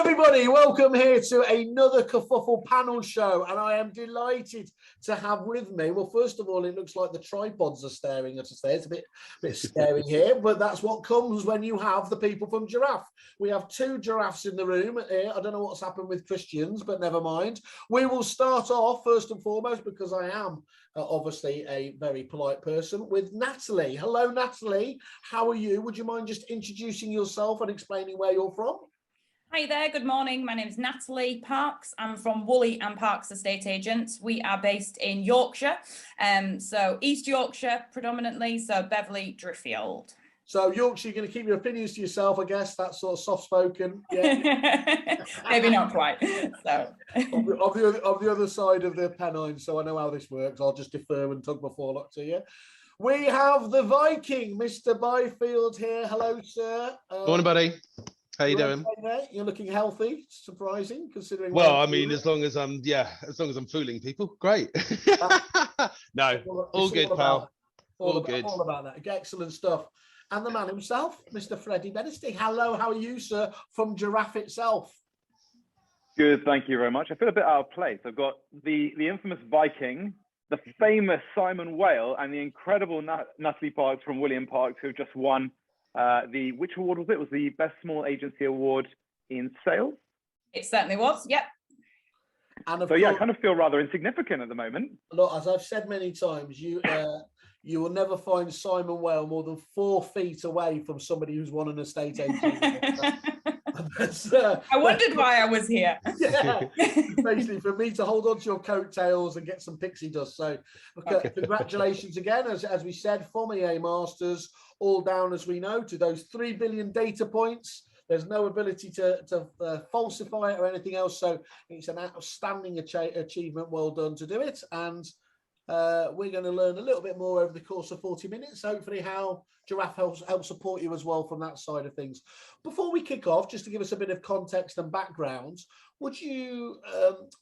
everybody, welcome here to another Kerfuffle panel show, and I am delighted to have with me, well, first of all, it looks like the tripods are staring at us there. It's a bit scary here, but that's what comes when you have the people from Giraffe. We have two giraffes in the room here. I don't know what's happened with Christians, but never mind. We will start off, first and foremost, because I am obviously a very polite person, with Natalie. Hello, Natalie. How are you? Would you mind just introducing yourself and explaining where you're from? Hi there, good morning. My name is Natalie Parks. I'm from Woolley and Parks Estate Agents. We are based in Yorkshire, so East Yorkshire predominantly, so Beverley, Driffield. So Yorkshire, you're going to keep your opinions to yourself, I guess. That's sort of soft-spoken. Yeah. Maybe not quite. So of the other side of the Pennine, so I know how this works. I'll just defer and tug my forelock to you. We have the Viking, Mr. Byfield here. Hello, sir. Morning, buddy. How you doing? Okay, you're looking healthy. Surprising, considering. Well, I mean, as long as I'm fooling people, great. No, all good, pal. All good. All about that. Excellent stuff. And the man himself, Mr. Freddie Medicine. Hello, how are you, sir? From Giraffe itself. Good, thank you very much. I feel a bit out of place. I've got the infamous Viking, the famous Simon Whale, and the incredible Natalie Parks from William Parks, who have just won. Which award was it? It was the Best Small Agency Award in Sales. it certainly was, yep. And so yeah, I kind of feel rather insignificant at the moment. Look, as I've said many times, you will never find Simon Whale more than 4 feet away from somebody who's won an estate agent. I wondered why I was here. Yeah, basically for me to hold on to your coattails and get some pixie dust. So congratulations again, as we said, from EA Masters, all down, as we know, to those 3 billion data points. There's no ability to falsify it or anything else. So it's an outstanding achievement. Well done to do it. And we're going to learn a little bit more over the course of 40 minutes, hopefully how Giraffe helps support you as well from that side of things. Before we kick off, just to give us a bit of context and background, would you,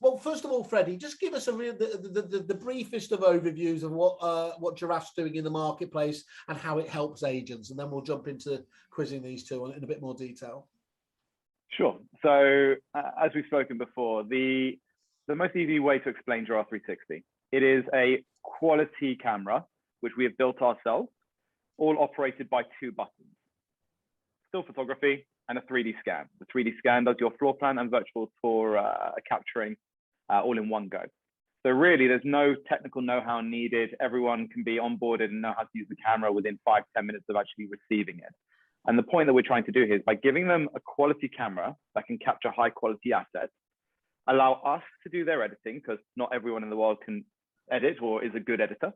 well, first of all, Freddie, just give us the briefest of overviews of what Giraffe's doing in the marketplace and how it helps agents, and then we'll jump into quizzing these two in a bit more detail. Sure. So as we've spoken before, the most easy way to explain Giraffe360, it is a quality camera, which we have built ourselves, all operated by 2 buttons: still photography and a 3D scan. The 3D scan does your floor plan and virtual tour capturing all in one go. So really, there's no technical know-how needed. Everyone can be onboarded and know how to use the camera within 5-10 minutes of actually receiving it. And the point that we're trying to do here is by giving them a quality camera that can capture high quality assets, allow us to do their editing, because not everyone in the world can edit or is a good editor.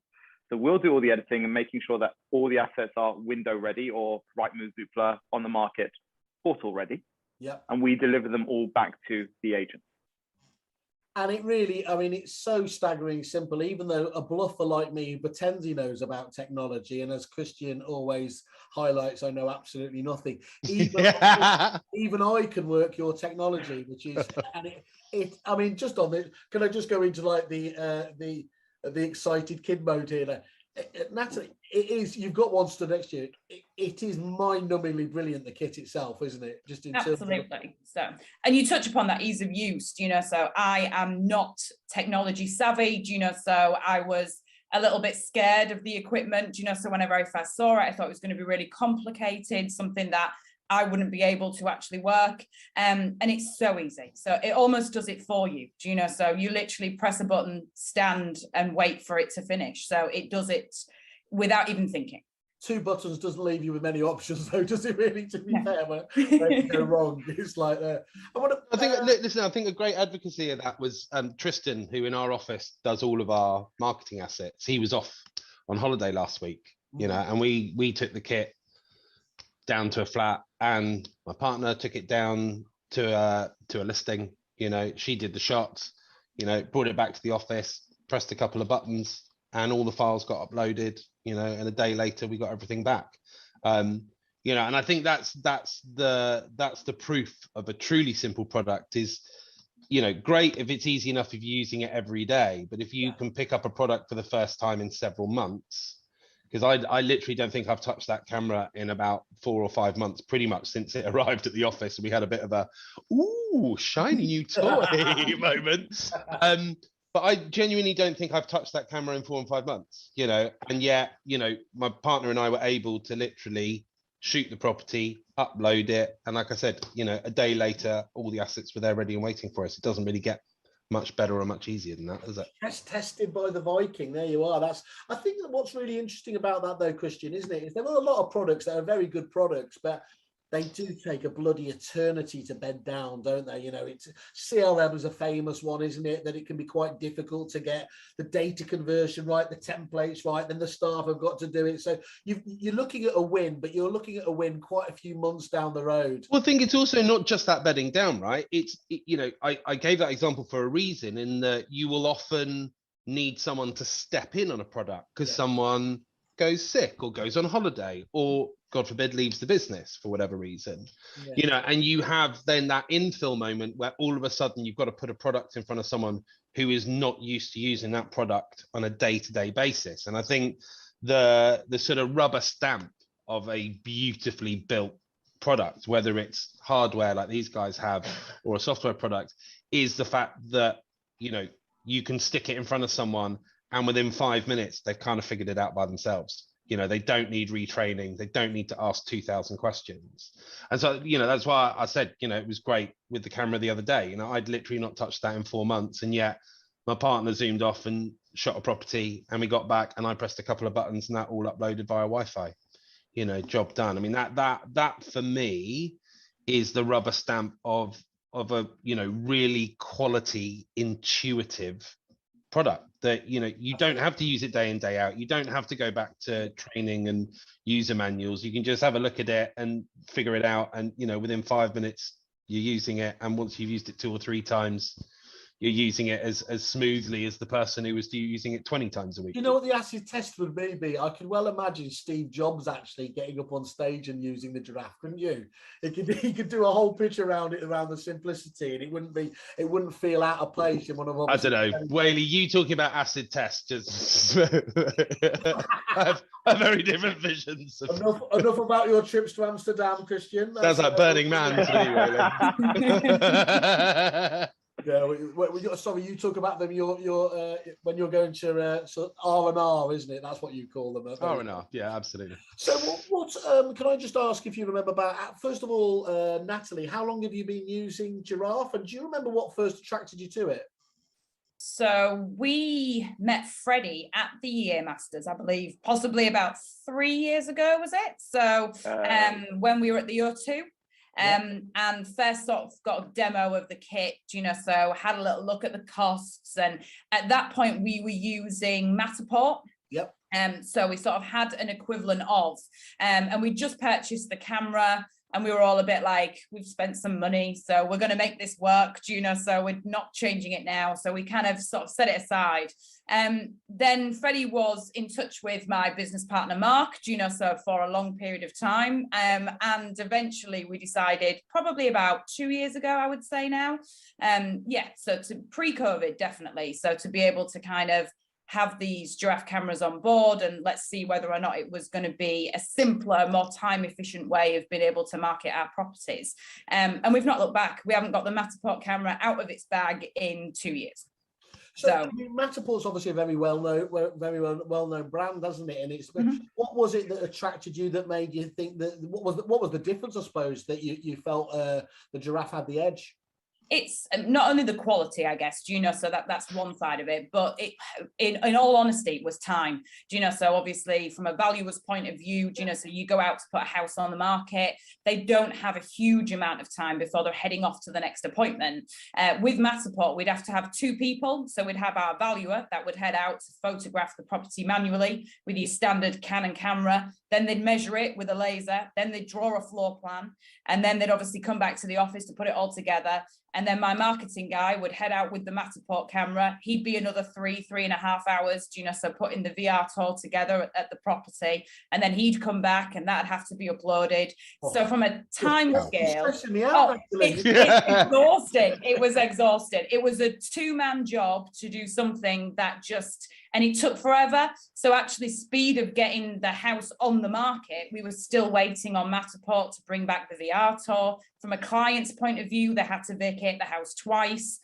So we'll do all the editing and making sure that all the assets are window ready or Rightmove, Zoopla, on the market, portal ready. Yeah. And we deliver them all back to the agent. And it really, I mean, it's so staggering simple, even though a bluffer like me who pretends he knows about technology, and as Christian always highlights, I know absolutely nothing. Even I can work your technology, which is, and I mean, just on this, can I just go into like the excited kid mode here? Natalie, it is, you've got one stood next to you. It is mind-numbingly brilliant, the kit itself, isn't it? Just in absolutely. Terms of... So, and you touch upon that ease of use, so I am not technology savvy, so I was a little bit scared of the equipment, so whenever I first saw it, I thought it was going to be really complicated, something that I wouldn't be able to actually work. And it's so easy. So it almost does it for you, so you literally press a button, stand and wait for it to finish. So it does it without even thinking. 2 buttons doesn't leave you with many options, though, does it really, to be fair? Where you go wrong, it's like that. I think a great advocacy of that was Tristan, who in our office does all of our marketing assets. He was off on holiday last week, and we took the kit down to a flat, and my partner took it down to a listing. She did the shots, brought it back to the office, pressed a couple of buttons, and all the files got uploaded, and a day later we got everything back. And I think that's the proof of a truly simple product is, great if it's easy enough if you're using it every day, but if you can pick up a product for the first time in several months, because I literally don't think I've touched that camera in about 4 or 5 months, pretty much since it arrived at the office. We had a bit of a, ooh, shiny new toy moment. But I genuinely don't think I've touched that camera in 4 and 5 months, you know, and yet, you know, my partner and I were able to literally shoot the property, upload it. And like I said, you know, a day later, all the assets were there ready and waiting for us. It doesn't really get much better or much easier than that, does it? Tested by the Viking. There you are. I think that what's really interesting about that though, Christian, isn't it? Is there are a lot of products that are very good products, but they do take a bloody eternity to bed down, don't they? You know, it's CRM is a famous one, isn't it? That it can be quite difficult to get the data conversion right, the templates right, then the staff have got to do it. So you're looking at a win, but you're looking at a win quite a few months down the road. Well, I think it's also not just that bedding down, right? You know, I gave that example for a reason, in that you will often need someone to step in on a product because someone goes sick or goes on holiday or, God forbid, leaves the business for whatever reason, you know, and you have then that infill moment where all of a sudden you've got to put a product in front of someone who is not used to using that product on a day-to-day basis. And I think the sort of rubber stamp of a beautifully built product, whether it's hardware like these guys have or a software product, is the fact that, you know, you can stick it in front of someone and within 5 minutes, they've kind of figured it out by themselves. You know, they don't need retraining. They don't need to ask 2,000 questions. And so, you know, that's why I said, you know, it was great with the camera the other day. You know, I'd literally not touched that in 4 months. And yet my partner zoomed off and shot a property and we got back and I pressed a couple of buttons and that all uploaded via Wi-Fi. You know, job done. I mean, that for me is the rubber stamp of a, you know, really quality, intuitive product that, you know, you don't have to use it day in, day out. You don't have to go back to training and user manuals. You can just have a look at it and figure it out. And, you know, within 5 minutes, you're using it. And once you've used it 2 or 3 times, you're using it as smoothly as the person who was using it 20 times a week. You know what the acid test would be? I could well imagine Steve Jobs actually getting up on stage and using the Giraffe, couldn't you? He could do a whole pitch around it, around the simplicity, and it wouldn't feel out of place in one of. I don't know, Whaley. You talking about acid test? Just I have very different visions. Enough about your trips to Amsterdam, Christian. Sounds like Burning Man to me, Whaley. Yeah, sorry, you talk about them. Your when you're going to R&R, isn't it? That's what you call them. R&R, yeah, absolutely. So, what can I just ask if you remember about? First of all, Natalie, how long have you been using Giraffe, and do you remember what first attracted you to it? So we met Freddie at the Year Masters, I believe, possibly about 3 years ago, was it? So when we were at the O2. And first sort of got a demo of the kit, you know, so had a little look at the costs, and at that point we were using Matterport. Yep. So we sort of had an equivalent of, and we just purchased the camera, and we were all a bit like, we've spent some money, so we're going to make this work, you know, so we're not changing it now. So we kind of sort of set it aside. Then Freddie was in touch with my business partner, Mark, you know, so for a long period of time. And eventually we decided, probably about 2 years ago, I would say now. So to pre-COVID, definitely. So to be able to kind of have these Giraffe cameras on board, and let's see whether or not it was going to be a simpler, more time efficient way of being able to market our properties. And we've not looked back. We haven't got the Matterport camera out of its bag in 2 years. So I mean, Matterport's obviously a very well-known brand, hasn't it? And it's what was it that attracted you, that made you think that? What was the difference, I suppose, that you felt the Giraffe had the edge? It's not only the quality, I guess, you know, so that's one side of it, but it, in all honesty, it was time, you know, so obviously from a valuer's point of view, you know, so you go out to put a house on the market, they don't have a huge amount of time before they're heading off to the next appointment. With Matterport, we'd have to have 2 people, so we'd have our valuer that would head out to photograph the property manually with your standard Canon camera, then they'd measure it with a laser, then they'd draw a floor plan, and then they'd obviously come back to the office to put it all together. And then my marketing guy would head out with the Matterport camera. He'd be another 3.5 hours, so putting the VR tour together at the property. And then he'd come back and that'd have to be uploaded. So from a time scale, it's exhausting. It was exhausting. It was a two-man job to do something that and it took forever. So actually speed of getting the house on the market, we were still waiting on Matterport to bring back the VR tour. From a client's point of view, they had to vacate the house twice.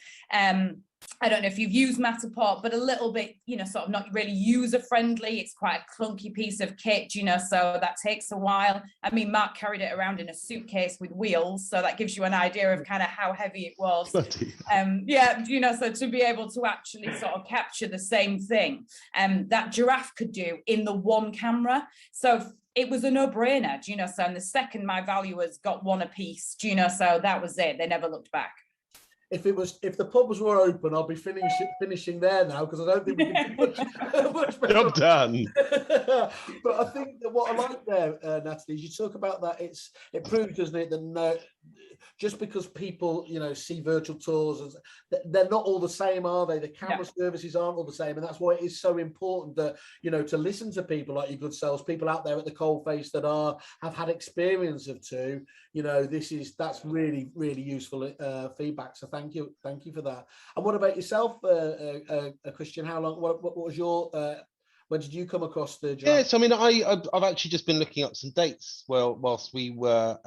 I don't know if you've used Matterport, but a little bit, sort of not really user friendly. It's quite a clunky piece of kit, so that takes a while. I mean, Mark carried it around in a suitcase with wheels, so that gives you an idea of kind of how heavy it was. So to be able to actually sort of capture the same thing that Giraffe could do in the one camera. So it was a no-brainer, so and the second my valuers got one apiece, so that was it. They never looked back. If the pubs were open, I'll be finishing there now, because I don't think we can do much better. Job done. But I think that what I like there, Natalie, is you talk about that. It proves, doesn't it, that just because people see virtual tours, they're not all the same, are they? The camera services aren't all the same, and that's why it is so important that to listen to people like your good selves, people out there at the coalface that have had experience of two. That's really, really useful feedback. So thank you for that. And what about yourself, Christian? How long? What was your? When did you come across the Giraffe? Yeah, so I mean, I've actually just been looking up some dates. Well, whilst we were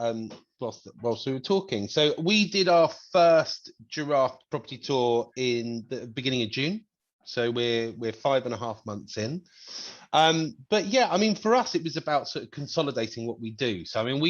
talking, so we did our first Giraffe property tour in the beginning of June. So we're 5.5 months in. But yeah, I mean, for us, it was about sort of consolidating what we do. So I mean,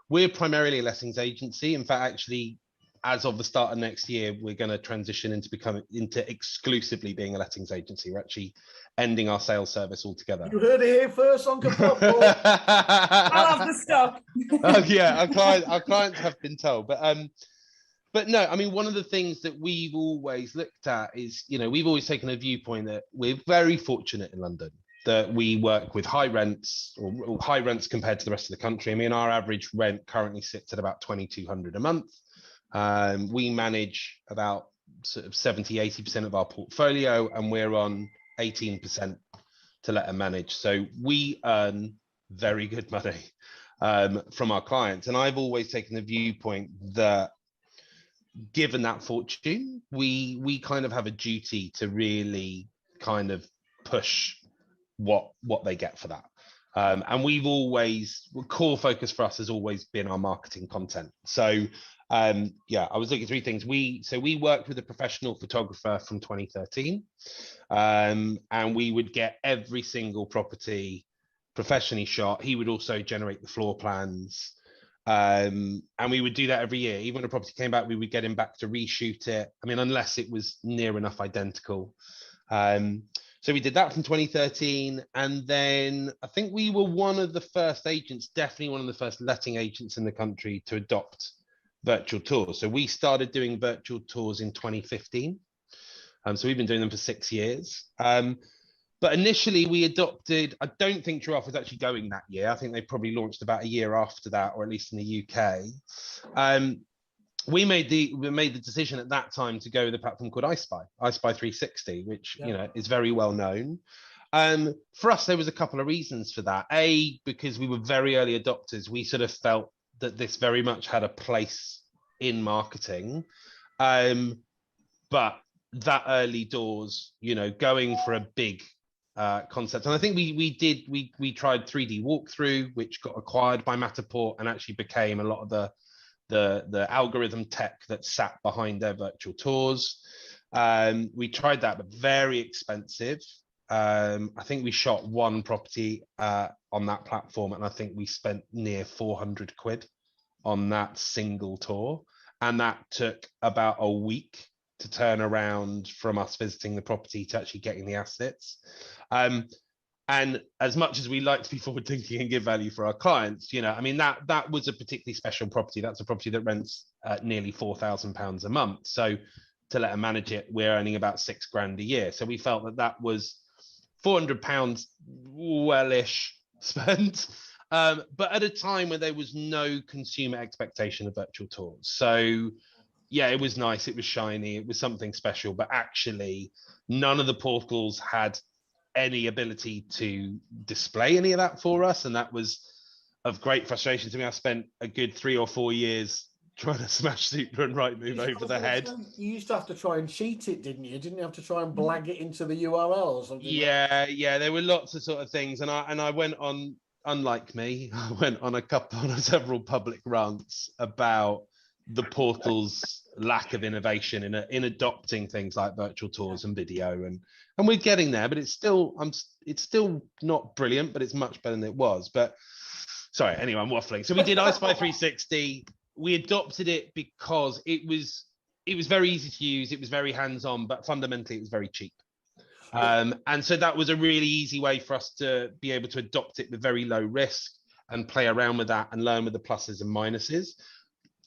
we're primarily a lettings agency. In fact, actually, as of the start of next year, we're going to transition into exclusively being a lettings agency. We're actually ending our sales service altogether. You heard it here first on Kerfuffle. I'll have the stock. Oh yeah, our clients have been told, but no, I mean, one of the things that we've always looked at is, we've always taken a viewpoint that we're very fortunate in London that we work with high rents or high rents compared to the rest of the country. I mean, our average rent currently sits at about 2,200 a month. We manage about sort of 70-80% of our portfolio, and we're on 18% to let and manage. So we earn very good money from our clients. And I've always taken the viewpoint that given that fortune, we kind of have a duty to really kind of push what they get for that. And core focus for us has always been our marketing content. So I was looking at three things. We worked with a professional photographer from 2013, and we would get every single property professionally shot. He would also generate the floor plans, and we would do that every year. Even when a property came back, we would get him back to reshoot it. I mean, unless it was near enough identical. So we did that from 2013, and then I think we were one of the first agents, definitely one of the first letting agents in the country to adopt virtual tours. So we started doing virtual tours in 2015. So we've been doing them for 6 years. But initially we adopted, I don't think Giraffe was actually going that year. I think they probably launched about a year after that, or at least in the UK. We made the decision at that time to go with a platform called Giraffe360, which is very well known. For us, there was a couple of reasons for that. Because we were very early adopters, we sort of felt that this very much had a place in marketing. But that early doors, going for a big concept. And I think we tried 3D walkthrough, which got acquired by Matterport and actually became a lot of the algorithm tech that sat behind their virtual tours. We tried that, but very expensive. I think we shot one property on that platform, and I think we spent near 400 quid on that single tour. And that took about a week to turn around from us visiting the property to actually getting the assets. And as much as we like to be forward thinking and give value for our clients, I mean, that was a particularly special property. That's a property that rents nearly £4,000 a month. So to let them manage it, we're earning about £6,000 a year. So we felt that was £400 well-ish spent, but at a time where there was no consumer expectation of virtual tours. So yeah, it was nice. It was shiny. It was something special. But actually, none of the portals had any ability to display any of that for us. And that was of great frustration to me. I spent a good 3 or 4 years trying to smash Super and Rightmove over the head. You used to have to try and cheat it, didn't you? Didn't you have to try and blag it into the URL or something? Yeah, there were lots of sort of things. And I went on, unlike me, I went on several public rants about the portal's lack of innovation in adopting things like virtual tours and video, and we're getting there, but it's still not brilliant, but it's much better than it was. But sorry, anyway, I'm waffling. So we did iSpy360. We adopted it because it was very easy to use, it was very hands-on, but fundamentally it was very cheap. And so that was a really easy way for us to be able to adopt it with very low risk and play around with that and learn with the pluses and minuses.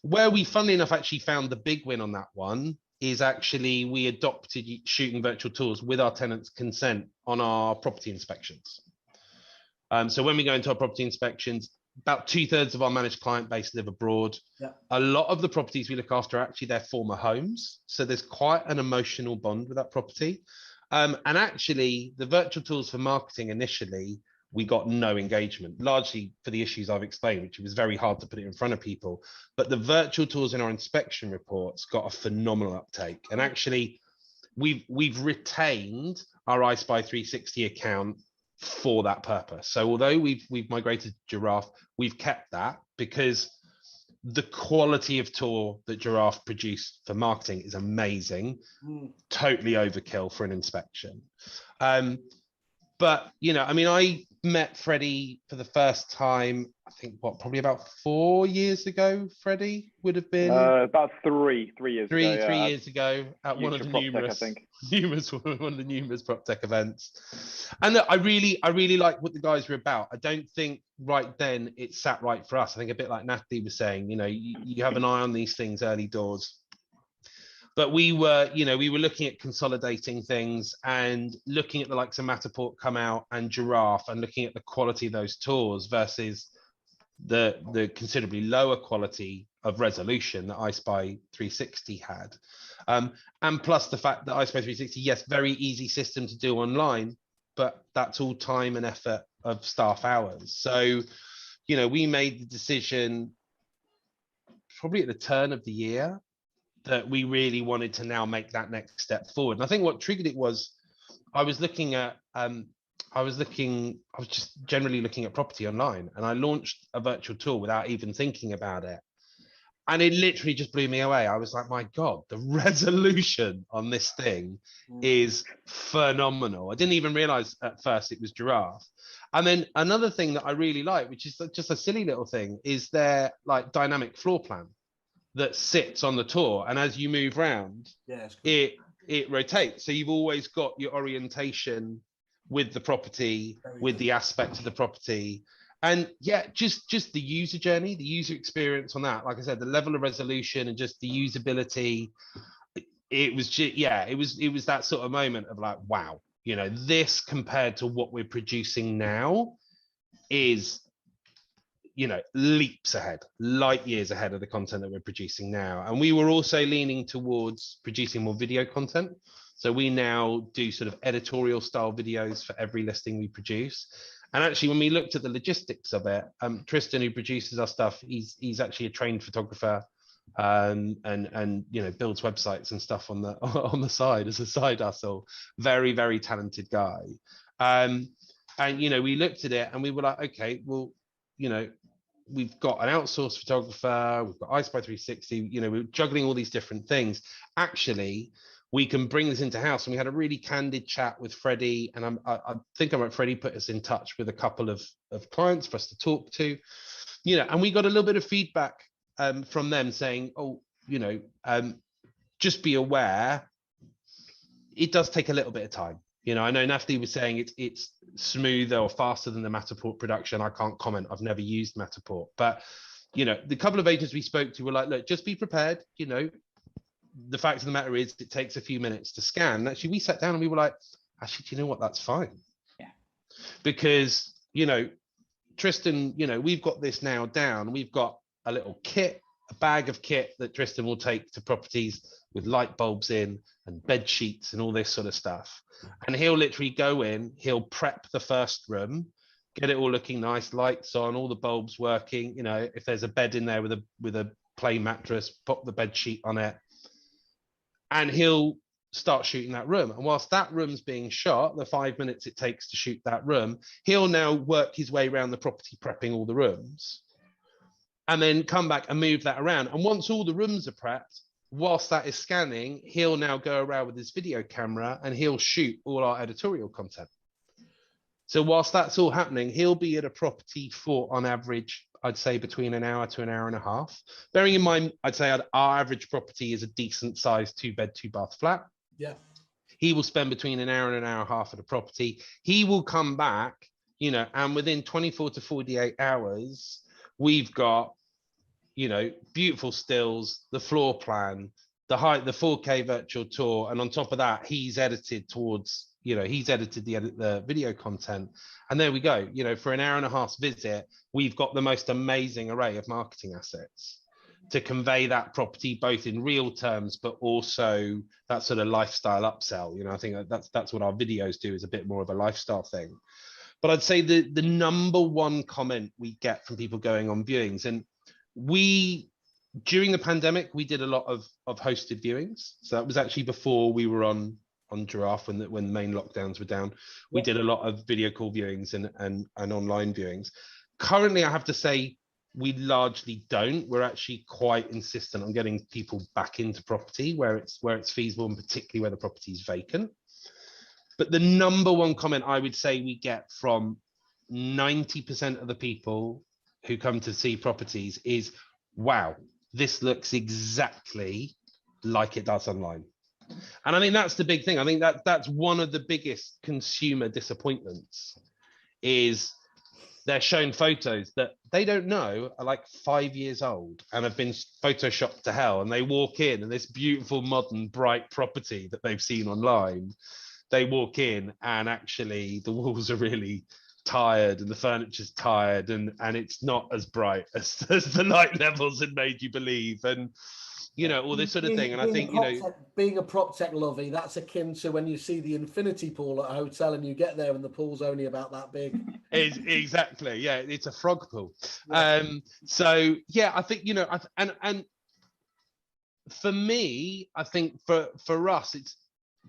Where we, funnily enough, actually found the big win on that one is actually we adopted shooting virtual tours with our tenants' consent on our property inspections. So when we go into our property inspections, about 2/3 of our managed client base live abroad. Yeah. A lot of the properties we look after are actually their former homes. So there's quite an emotional bond with that property. And actually, the virtual tools for marketing initially, we got no engagement, largely for the issues I've explained, which was very hard to put it in front of people. But the virtual tools in our inspection reports got a phenomenal uptake. And actually, we've retained our iSpy360 account for that purpose. So although we've migrated Giraffe, we've kept that because the quality of tour that Giraffe produced for marketing is amazing. Totally overkill for an inspection. But, you know, I mean, I met Freddie for the first time, I think, probably about 4 years ago, Freddie would have been? About three years ago. 3 years ago at one of the numerous prop tech events. And look, I really like what the guys were about. I don't think right then it sat right for us. I think a bit like Natalie was saying, you know, you have an eye on these things early doors. But we were looking at consolidating things and looking at the likes of Matterport come out and Giraffe and looking at the quality of those tours versus the considerably lower quality of resolution that iSpy360 had. And plus the fact that iSpy360, yes, very easy system to do online, but that's all time and effort of staff hours. So, you know, we made the decision probably at the turn of the year that we really wanted to now make that next step forward. And I think what triggered it was I was just generally looking at property online, and I launched a virtual tour without even thinking about it. And it literally just blew me away. I was like, my God, the resolution on this thing is phenomenal. I didn't even realize at first it was Giraffe. And then another thing that I really like, which is just a silly little thing, is their like dynamic floor plan that sits on the tour, and as you move around, it rotates. So you've always got your orientation with the property, with the aspect of the property, and yeah, just the user journey, the user experience on that. Like I said, the level of resolution and just the usability. It was that sort of moment of like, wow, you know, this compared to what we're producing now is, you know, leaps ahead, light years ahead of the content that we're producing now. And we were also leaning towards producing more video content. So we now do sort of editorial style videos for every listing we produce. And actually, when we looked at the logistics of it, Tristan, who produces our stuff, he's actually a trained photographer, and you know, builds websites and stuff on the side as a side hustle. Very, very talented guy. And you know, we looked at it and we were like, okay, well, you know, we've got an outsourced photographer, we've got iSpy360, you know, we're juggling all these different things. Actually, we can bring this into house. And we had a really candid chat with Freddie, and I think Freddie put us in touch with a couple of clients for us to talk to, you know, and we got a little bit of feedback from them saying, oh, you know, just be aware, it does take a little bit of time. You know, I know Natalie was saying it's smoother or faster than the Matterport production. I can't comment. I've never used Matterport. But, you know, the couple of agents we spoke to were like, look, just be prepared. You know, the fact of the matter is it takes a few minutes to scan. And actually, we sat down and we were like, actually, do you know what? That's fine. Yeah. Because, you know, Tristan, you know, we've got this now down. We've got a little kit a bag of kit that Tristan will take to properties with light bulbs in and bed sheets and all this sort of stuff. And he'll literally go in, he'll prep the first room, get it all looking nice, lights on, all the bulbs working. You know, if there's a bed in there with a plain mattress, pop the bed sheet on it, and he'll start shooting that room. And whilst that room's being shot, the 5 minutes it takes to shoot that room, he'll now work his way around the property, prepping all the rooms, and then come back and move that around. And once all the rooms are prepped, whilst that is scanning, he'll now go around with his video camera and he'll shoot all our editorial content. So whilst that's all happening, he'll be at a property for, on average, I'd say between an hour to an hour and a half. Bearing in mind, I'd say our average property is a decent sized 2-bed, 2-bath flat. Yeah. He will spend between an hour and an hour and a half at a property. He will come back, you know, and within 24 to 48 hours, we've got, you know, beautiful stills, the floor plan, the 4K virtual tour. And on top of that, he's edited towards, you know, he's edited the video content. And there we go. You know, for an hour and a half visit, we've got the most amazing array of marketing assets to convey that property, both in real terms, but also that sort of lifestyle upsell. You know, I think that's what our videos do, is a bit more of a lifestyle thing. But I'd say the number one comment we get from people going on viewings, and during the pandemic, we did a lot of hosted viewings. So that was actually before we were on Giraffe, when the main lockdowns were down. We did a lot of video call viewings and online viewings. Currently, I have to say, we largely don't. We're actually quite insistent on getting people back into property where it's feasible, and particularly where the property is vacant. But the number one comment I would say we get from 90% of the people who come to see properties is, wow, this looks exactly like it does online. And I think that's the big thing. I think that's one of the biggest consumer disappointments, is they're shown photos that they don't know are like 5 years old and have been photoshopped to hell. And they walk in, and this beautiful, modern, bright property that they've seen online, they walk in and actually the walls are really tired and the furniture's tired, and it's not as bright as the light levels had made you believe. And you know, all this sort of thing. And I think, you know, being a prop tech lovey, that's akin to when you see the infinity pool at a hotel and you get there and the pool's only about that big. Exactly. Yeah, it's a frog pool. Yeah. So yeah, I think, you know, and for me, I think for us, it's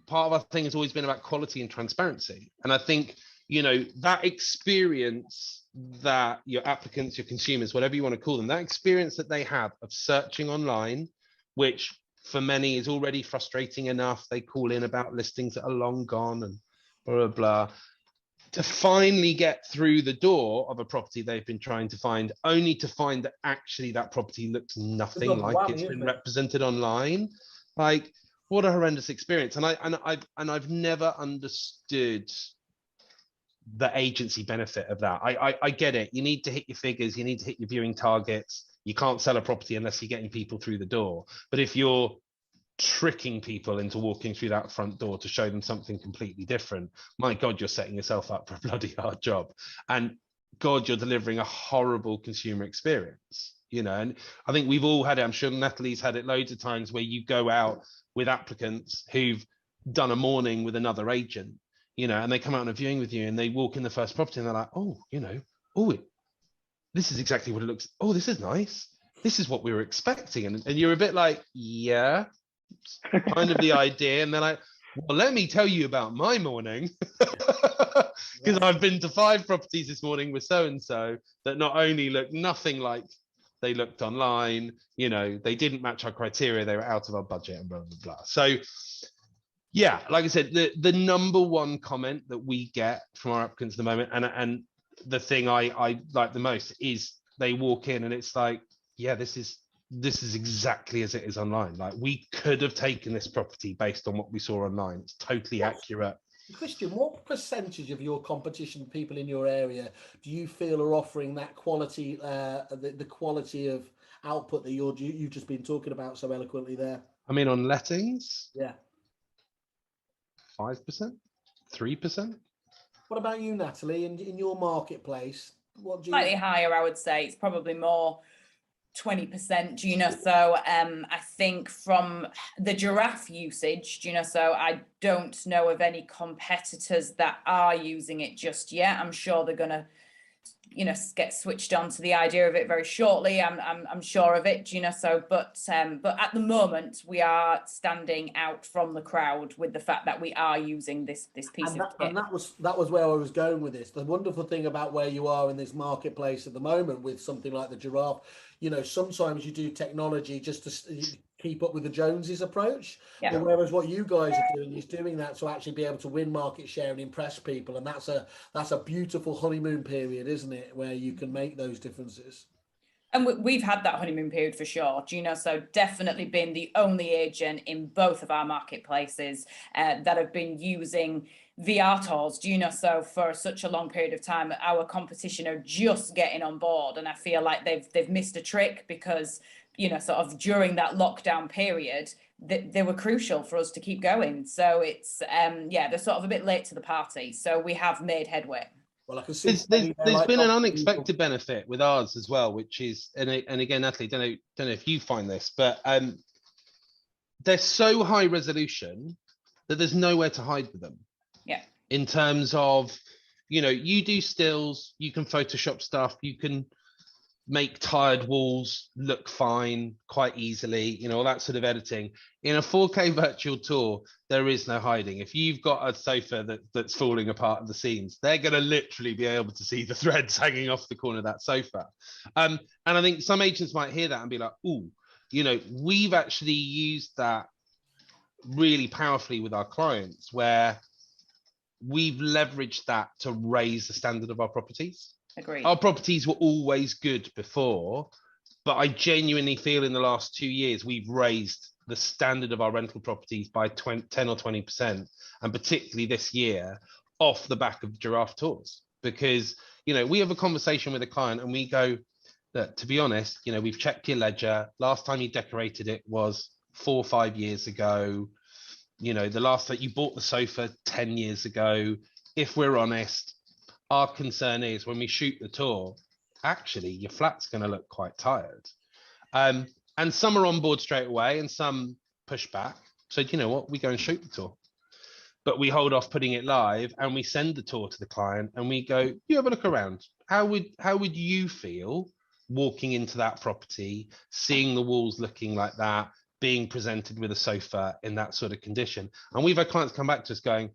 part of our thing has always been about quality and transparency. And I think, you know, that experience that your applicants, your consumers, whatever you want to call them, that experience that they have of searching online, which for many is already frustrating enough. They call in about listings that are long gone and blah, blah, blah. To finally get through the door of a property they've been trying to find, only to find that actually that property looks nothing like it's been represented online. Like, what a horrendous experience. And I've never understood the agency benefit of that. I get it. You need to hit your figures. You need to hit your viewing targets. You can't sell a property unless you're getting people through the door. But if you're tricking people into walking through that front door to show them something completely different, my God, you're setting yourself up for a bloody hard job. And God, you're delivering a horrible consumer experience, you know. And I think we've all had it. I'm sure Natalie's had it loads of times, where you go out with applicants who've done a morning with another agent, you know, and they come out on a viewing with you and they walk in the first property and they're like, oh, you know, this is exactly what it looks. Oh, this is nice. This is what we were expecting. And you're a bit like, yeah, kind of the idea. And they're like, well, let me tell you about my morning. Because I've been to 5 properties this morning with so-and-so that not only look nothing like they looked online, you know, they didn't match our criteria. They were out of our budget and blah, blah, blah. So yeah, like I said, the number one comment that we get from our applicants at the moment, and the thing I like the most, is they walk in and it's like, yeah, this is exactly as it is online. Like, we could have taken this property based on what we saw online. It's totally accurate. Christian, what percentage of your competition people in your area do you feel are offering that quality, the quality of output that you've just been talking about so eloquently there? I mean, on lettings, yeah, 5%, 3%. What about you, Natalie? In your marketplace, what do you? Slightly higher, I would say. It's probably more 20%, you know, so I think from the Giraffe usage, you know, so I don't know of any competitors that are using it just yet. I'm sure they're gonna, you know, get switched on to the idea of it very shortly. I'm sure of it, you know, so but at the moment we are standing out from the crowd with the fact that we are using this piece of kit. And that was where I was going with this. The wonderful thing about where you are in this marketplace at the moment with something like the Giraffe, you know, sometimes you do technology just to keep up with the Joneses approach. Yeah. But whereas what you guys are doing is doing that to actually be able to win market share and impress people, and that's a beautiful honeymoon period, isn't it, where you can make those differences. And we've had that honeymoon period for sure, you know, so definitely been the only agent in both of our marketplaces that have been using VR tours, you know, so for such a long period of time. Our competition are just getting on board, and I feel like they've missed a trick because, you know, sort of during that lockdown period, they were crucial for us to keep going. So it's yeah, they're sort of a bit late to the party. So we have made headway. Well, I can see there's been an unexpected benefit with ours as well, which is, and again, Natalie, don't know if you find this, but they're so high resolution that there's nowhere to hide with them. Yeah. In terms of, you know, you do stills, you can Photoshop stuff, you can make tired walls look fine quite easily, you know, all that sort of editing. In a 4K virtual tour, there is no hiding. If you've got a sofa that's falling apart at the seams, they're going to literally be able to see the threads hanging off the corner of that sofa. And I think some agents might hear that and be like, ooh, you know, we've actually used that really powerfully with our clients, where we've leveraged that to raise the standard of our properties. Agreed. Our properties were always good before, but I genuinely feel in the last 2 years, we've raised the standard of our rental properties by 10 or 20%, and particularly this year, off the back of Giraffe tours. Because, you know, we have a conversation with a client and we go, look, to be honest, you know, we've checked your ledger. Last time you decorated it was 4 or 5 years ago. You know, the last that you bought the sofa 10 years ago. If we're honest, our concern is when we shoot the tour, actually, your flat's going to look quite tired. And some are on board straight away and some push back. So, you know what, we go and shoot the tour. But we hold off putting it live and we send the tour to the client and we go, you have a look around. How would you feel walking into that property, seeing the walls looking like that, being presented with a sofa in that sort of condition? And we've had clients come back to us going,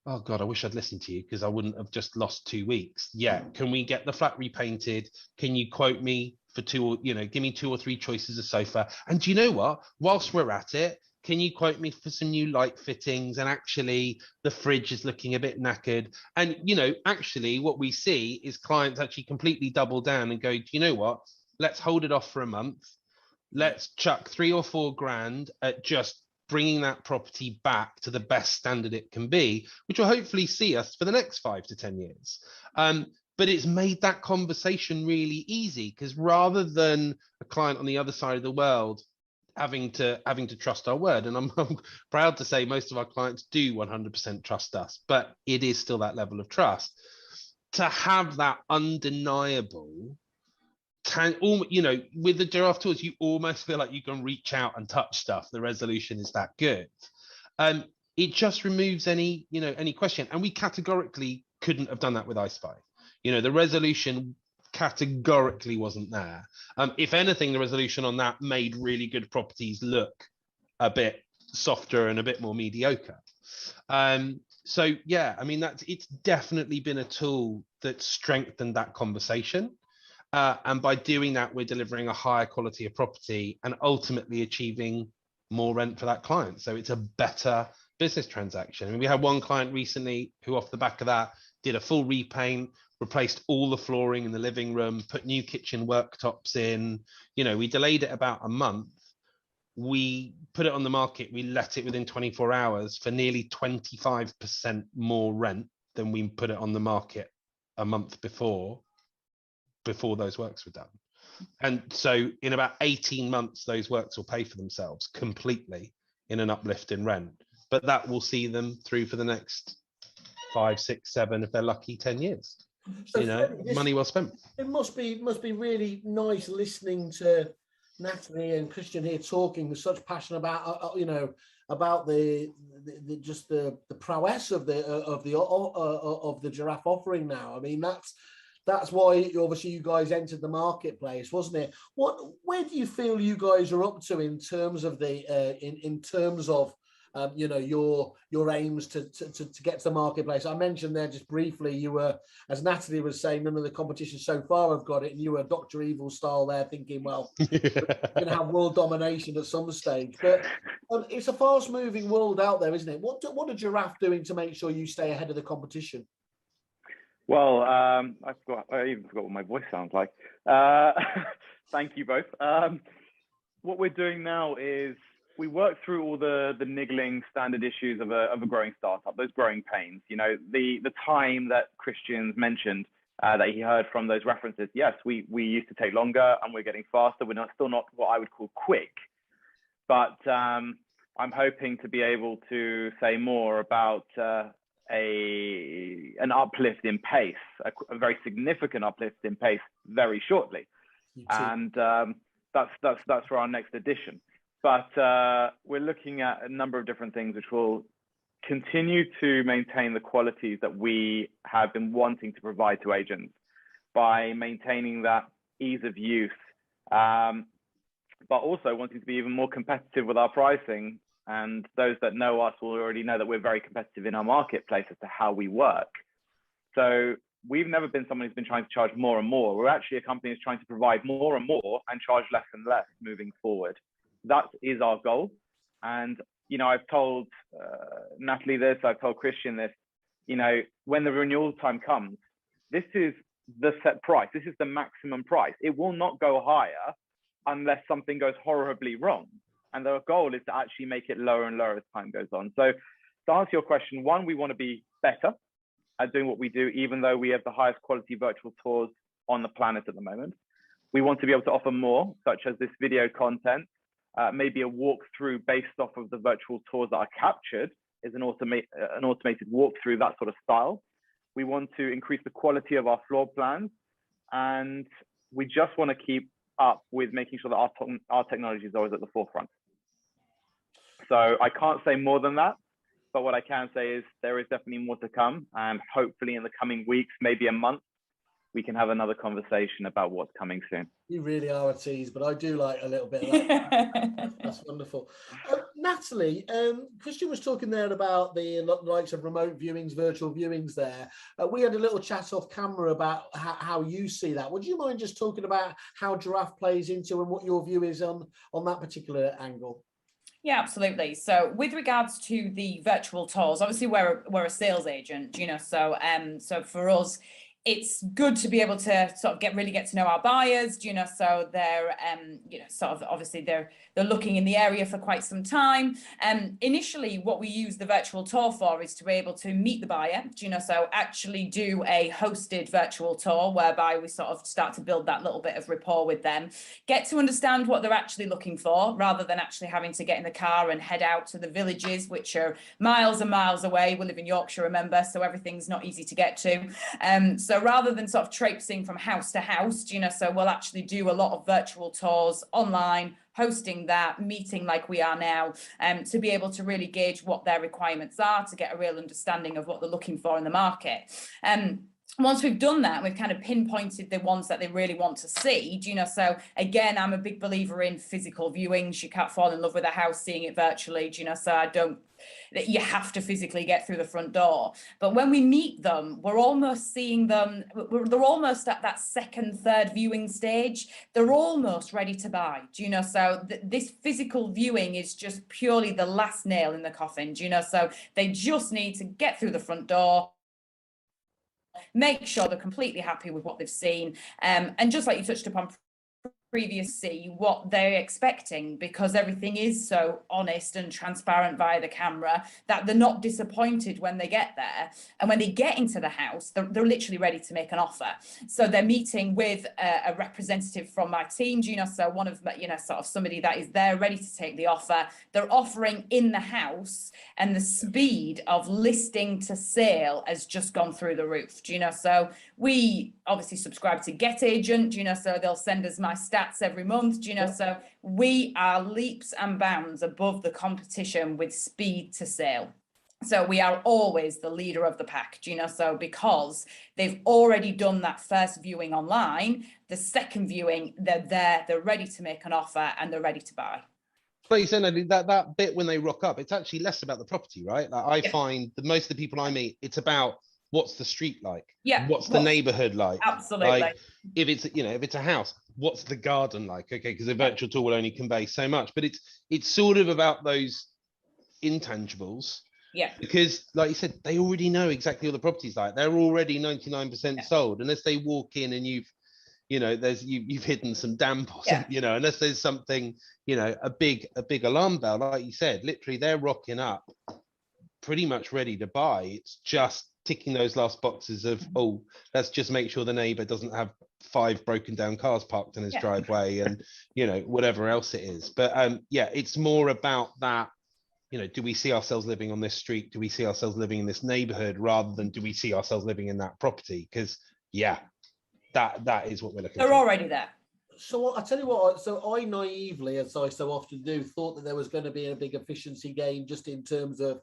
oh God, I wish I'd listened to you because I wouldn't have just lost 2 weeks. Yeah, can we get the flat repainted? Can you quote me for give me 2 or 3 choices of sofa? And do you know what? Whilst we're at it, can you quote me for some new light fittings? And actually, the fridge is looking a bit knackered. And, you know, actually what we see is clients actually completely double down and go, do you know what? Let's hold it off for a month. Let's chuck 3 or 4 grand at just bringing that property back to the best standard it can be, which will hopefully see us for the next 5 to 10 years. But it's made that conversation really easy, because rather than a client on the other side of the world having to trust our word, and I'm proud to say most of our clients do 100% trust us, but it is still that level of trust. To have that undeniable, you know, with the Giraffe tours, you almost feel like you can reach out and touch stuff. The resolution is that good. It just removes any question. And we categorically couldn't have done that with iSpy. You know, the resolution categorically wasn't there. If anything, the resolution on that made really good properties look a bit softer and a bit more mediocre. So yeah, I mean, it's definitely been a tool that strengthened that conversation. And by doing that, we're delivering a higher quality of property and ultimately achieving more rent for that client. So it's a better business transaction. I mean, we had one client recently who, off the back of that, did a full repaint, replaced all the flooring in the living room, put new kitchen worktops in. You know, we delayed it about a month. We put it on the market. We let it within 24 hours for nearly 25% more rent than we put it on the market a month before those works were done. And so in about 18 months, those works will pay for themselves completely in an uplift in rent. But that will see them through for the next 5, 6, 7, if they're lucky, 10 years. So, you know, Freddie, money well spent. It must be really nice listening to Natalie and Christian here talking with such passion about about the just the prowess of the Giraffe offering now. I mean, that's why obviously you guys entered the marketplace, wasn't it? Where do you feel you guys are up to in terms of your aims to get to the marketplace? I mentioned there just briefly, you were, as Natalie was saying, none of the competitions so far have got it, and you were Dr. Evil style there, thinking, well, we're going to have world domination at some stage. But it's a fast-moving world out there, isn't it? What are Giraffe doing to make sure you stay ahead of the competition? Well, I even forgot what my voice sounds like. Thank you both. What we're doing now is we work through all the niggling standard issues of a growing startup, those growing pains. You know, the time that Christian's mentioned that he heard from those references. Yes, we used to take longer and we're getting faster. We're still not what I would call quick, but I'm hoping to be able to say more about an uplift in pace, a very significant uplift in pace very shortly. And that's for our next edition. But we're looking at a number of different things which will continue to maintain the qualities that we have been wanting to provide to agents by maintaining that ease of use, but also wanting to be even more competitive with our pricing. And those that know us will already know that we're very competitive in our marketplace as to how we work. So we've never been someone who's been trying to charge more and more. We're actually a company that's trying to provide more and more and charge less and less moving forward. That is our goal. And, you know, I've told Natalie this, I've told Christian this, you know, when the renewal time comes, this is the set price. This is the maximum price. It will not go higher unless something goes horribly wrong. And the goal is to actually make it lower and lower as time goes on. So to answer your question, one, we want to be better at doing what we do, even though we have the highest quality virtual tours on the planet at the moment. We want to be able to offer more, such as this video content, maybe a walkthrough based off of the virtual tours that are captured is an automated walkthrough, that sort of style. We want to increase the quality of our floor plans, and we just want to keep up with making sure that our technology is always at the forefront. So I can't say more than that, but what I can say is there is definitely more to come, and hopefully in the coming weeks, maybe a month, we can have another conversation about what's coming soon. You really are a tease, but I do like a little bit of that. That's wonderful. Natalie, Christian was talking there about the likes of remote viewings, virtual viewings there. We had a little chat off camera about how you see that. Would you mind just talking about how Giraffe plays into and what your view is on that particular angle? Yeah, absolutely. So with regards to the virtual tours, obviously we're a sales agent, you know, so for us, it's good to be able to sort of really get to know our buyers, you know, so they're, you know, sort of obviously they're looking in the area for quite some time. Initially, what we use the virtual tour for is to be able to meet the buyer, you know, so actually do a hosted virtual tour whereby we sort of start to build that little bit of rapport with them, get to understand what they're actually looking for, rather than actually having to get in the car and head out to the villages, which are miles and miles away. We live in Yorkshire, remember, so everything's not easy to get to. So rather than sort of traipsing from house to house, you know, so we'll actually do a lot of virtual tours online, hosting that, meeting like we are now, to be able to really gauge what their requirements are, to get a real understanding of what they're looking for in the market. Once we've done that, we've kind of pinpointed the ones that they really want to see, you know, so again, I'm a big believer in physical viewings. You can't fall in love with a house seeing it virtually, you know, so you have to physically get through the front door. But when we meet them, we're almost seeing them, they're almost at that second, third viewing stage. They're almost ready to buy, do you know? So this physical viewing is just purely the last nail in the coffin, do you know? So they just need to get through the front door, make sure they're completely happy with what they've seen. And just like you touched upon previously, what they're expecting, because everything is so honest and transparent via the camera, that they're not disappointed when they get there. And when they get into the house, they're literally ready to make an offer. So they're meeting with a representative from my team, you know, so one of, you know, sort of somebody that is there ready to take the offer. They're offering in the house, and the speed of listing to sale has just gone through the roof, you know. So we obviously subscribe to Get Agent, you know, so they'll send us my staff stats every month, do you know? So we are leaps and bounds above the competition with speed to sale. So we are always the leader of the pack, do you know? So because they've already done that first viewing online, the second viewing, they're there, they're ready to make an offer and they're ready to buy. But you said that bit when they rock up, it's actually less about the property, right? Like I find that most of the people I meet, it's about what's the street like? Yeah. What's the neighborhood like? Absolutely. Like if it's a house, what's the garden like? Okay, because a virtual tour will only convey so much, but it's sort of about those intangibles. Yeah. Because like you said, they already know exactly what the property's like. They're already 99% sold. Unless they walk in and you've hidden some damp or something, unless there's something, a big alarm bell, like you said, literally they're rocking up pretty much ready to buy. It's just ticking those last boxes of, let's just make sure the neighbor doesn't have 5 broken down cars parked in his driveway and, whatever else it is. But it's more about that. Do we see ourselves living on this street? Do we see ourselves living in this neighborhood rather than do we see ourselves living in that property? Because that is what we're looking for. They're already there. So I tell you what, so I naively, as I so often do, thought that there was going to be a big efficiency gain just in terms of,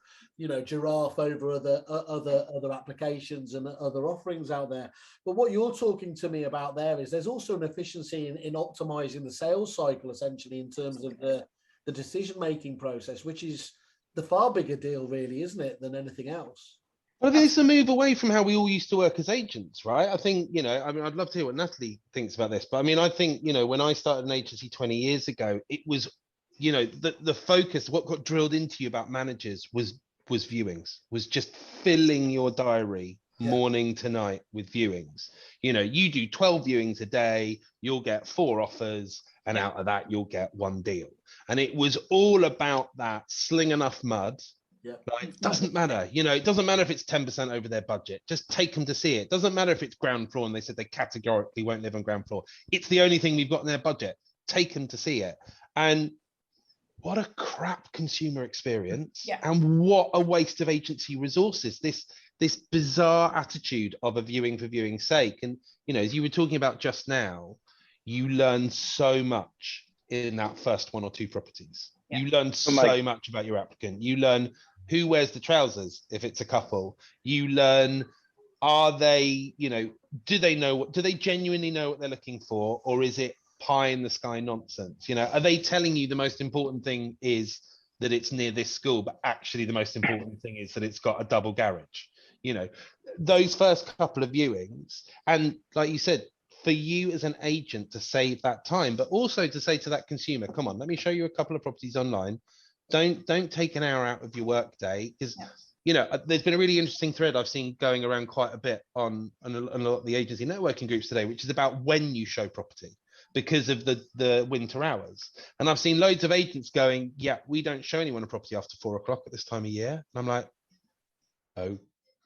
Giraffe over other applications and other offerings out there. But what you're talking to me about there is there's also an efficiency in optimizing the sales cycle, essentially, in terms of the decision-making process, which is the far bigger deal, really, isn't it, than anything else? Well, I think it's a move away from how we all used to work as agents, right? I think, I'd love to hear what Natalie thinks about this, but I think, when I started an agency 20 years ago, it was, the focus, what got drilled into you about managers was viewings, was just filling your diary morning to night with viewings. You do 12 viewings a day, you'll get 4 offers, and out of that, you'll get 1 deal. And it was all about that, sling enough mud. Yeah. Like, doesn't matter, it doesn't matter if it's 10% over their budget, just take them to see it. Doesn't matter if it's ground floor and they said they categorically won't live on ground floor. It's the only thing we've got in their budget. Take them to see it. And what a crap consumer experience. And what a waste of agency resources. This bizarre attitude of a viewing for viewing's sake. And, as you were talking about just now, you learn so much in that first 1 or 2 properties. You learn so much about your applicant. You learn who wears the trousers if it's a couple. You learn, are they, do they genuinely know what they're looking for, or is it pie in the sky nonsense? Are they telling you the most important thing is that it's near this school, but actually the most important thing is that it's got a double garage? Those first couple of viewings, and like you said, for you as an agent to save that time, but also to say to that consumer, come on, let me show you a couple of properties online. Don't take an hour out of your work day, because there's been a really interesting thread I've seen going around quite a bit on a lot of the agency networking groups today, which is about when you show property because of the winter hours. And I've seen loads of agents going, we don't show anyone a property after 4 o'clock at this time of year. And I'm like,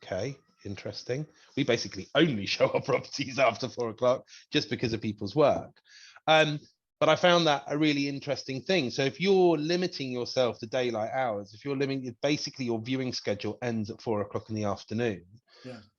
okay, interesting. We basically only show our properties after 4 o'clock just because of people's work. But I found that a really interesting thing. So if you're limiting yourself to daylight hours, if you're limiting, basically your viewing schedule ends at 4 o'clock in the afternoon,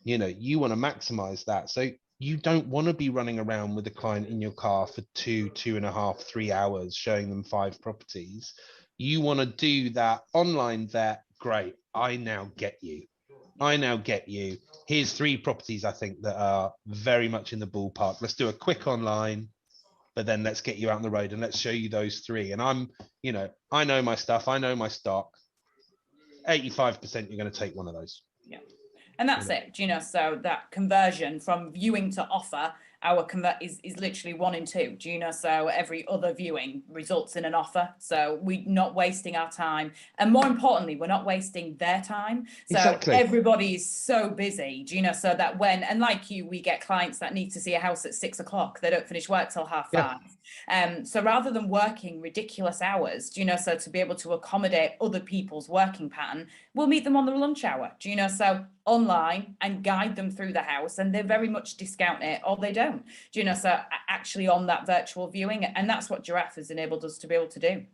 you want to maximize that. So you don't want to be running around with a client in your car for 2.5, 3 hours, showing them 5 properties. You want to do that online vet. Great. I now get you. Here's 3 properties I think that are very much in the ballpark. Let's do a quick online, but then let's get you out on the road and let's show you those 3. And I know my stuff. I know my stock. 85% you're going to take one of those. Yeah. And that's it, so that conversion from viewing to offer, our is literally 1 in 2, so every other viewing results in an offer. So we're not wasting our time, and more importantly, we're not wasting their time. So everybody is so busy, so that and like you, we get clients that need to see a house at 6 o'clock. They don't finish work till 5:30. So rather than working ridiculous hours, so to be able to accommodate other people's working pattern, we'll meet them on the lunch hour, so online and guide them through the house, and they very much discount it or they don't, so actually on that virtual viewing. And that's what Giraffe has enabled us to be able to do.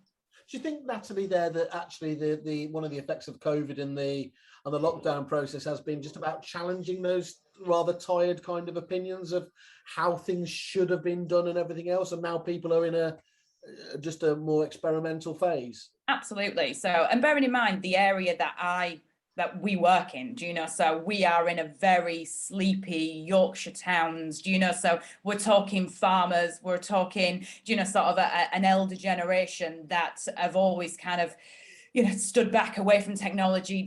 Do you think, Natalie, there that actually the one of the effects of COVID and the lockdown process has been just about challenging those rather tired kind of opinions of how things should have been done and everything else, and now people are in a more experimental phase? Absolutely. So, and bearing in mind the area that we work in, so we are in a very sleepy Yorkshire towns, so we're talking farmers, we're talking, sort of an elder generation that have always kind of, stood back away from technology,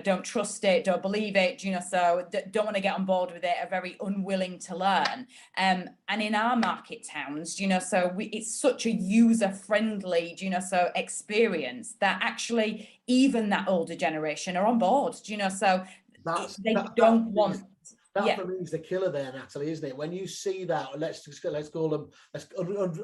don't trust it, don't believe it, so don't want to get on board with it, are very unwilling to learn. And in our market towns, so it's such a user-friendly, so experience that actually even that older generation are on board, so they don't want. That for me is the killer there, Natalie, isn't it? When you see that, let's call them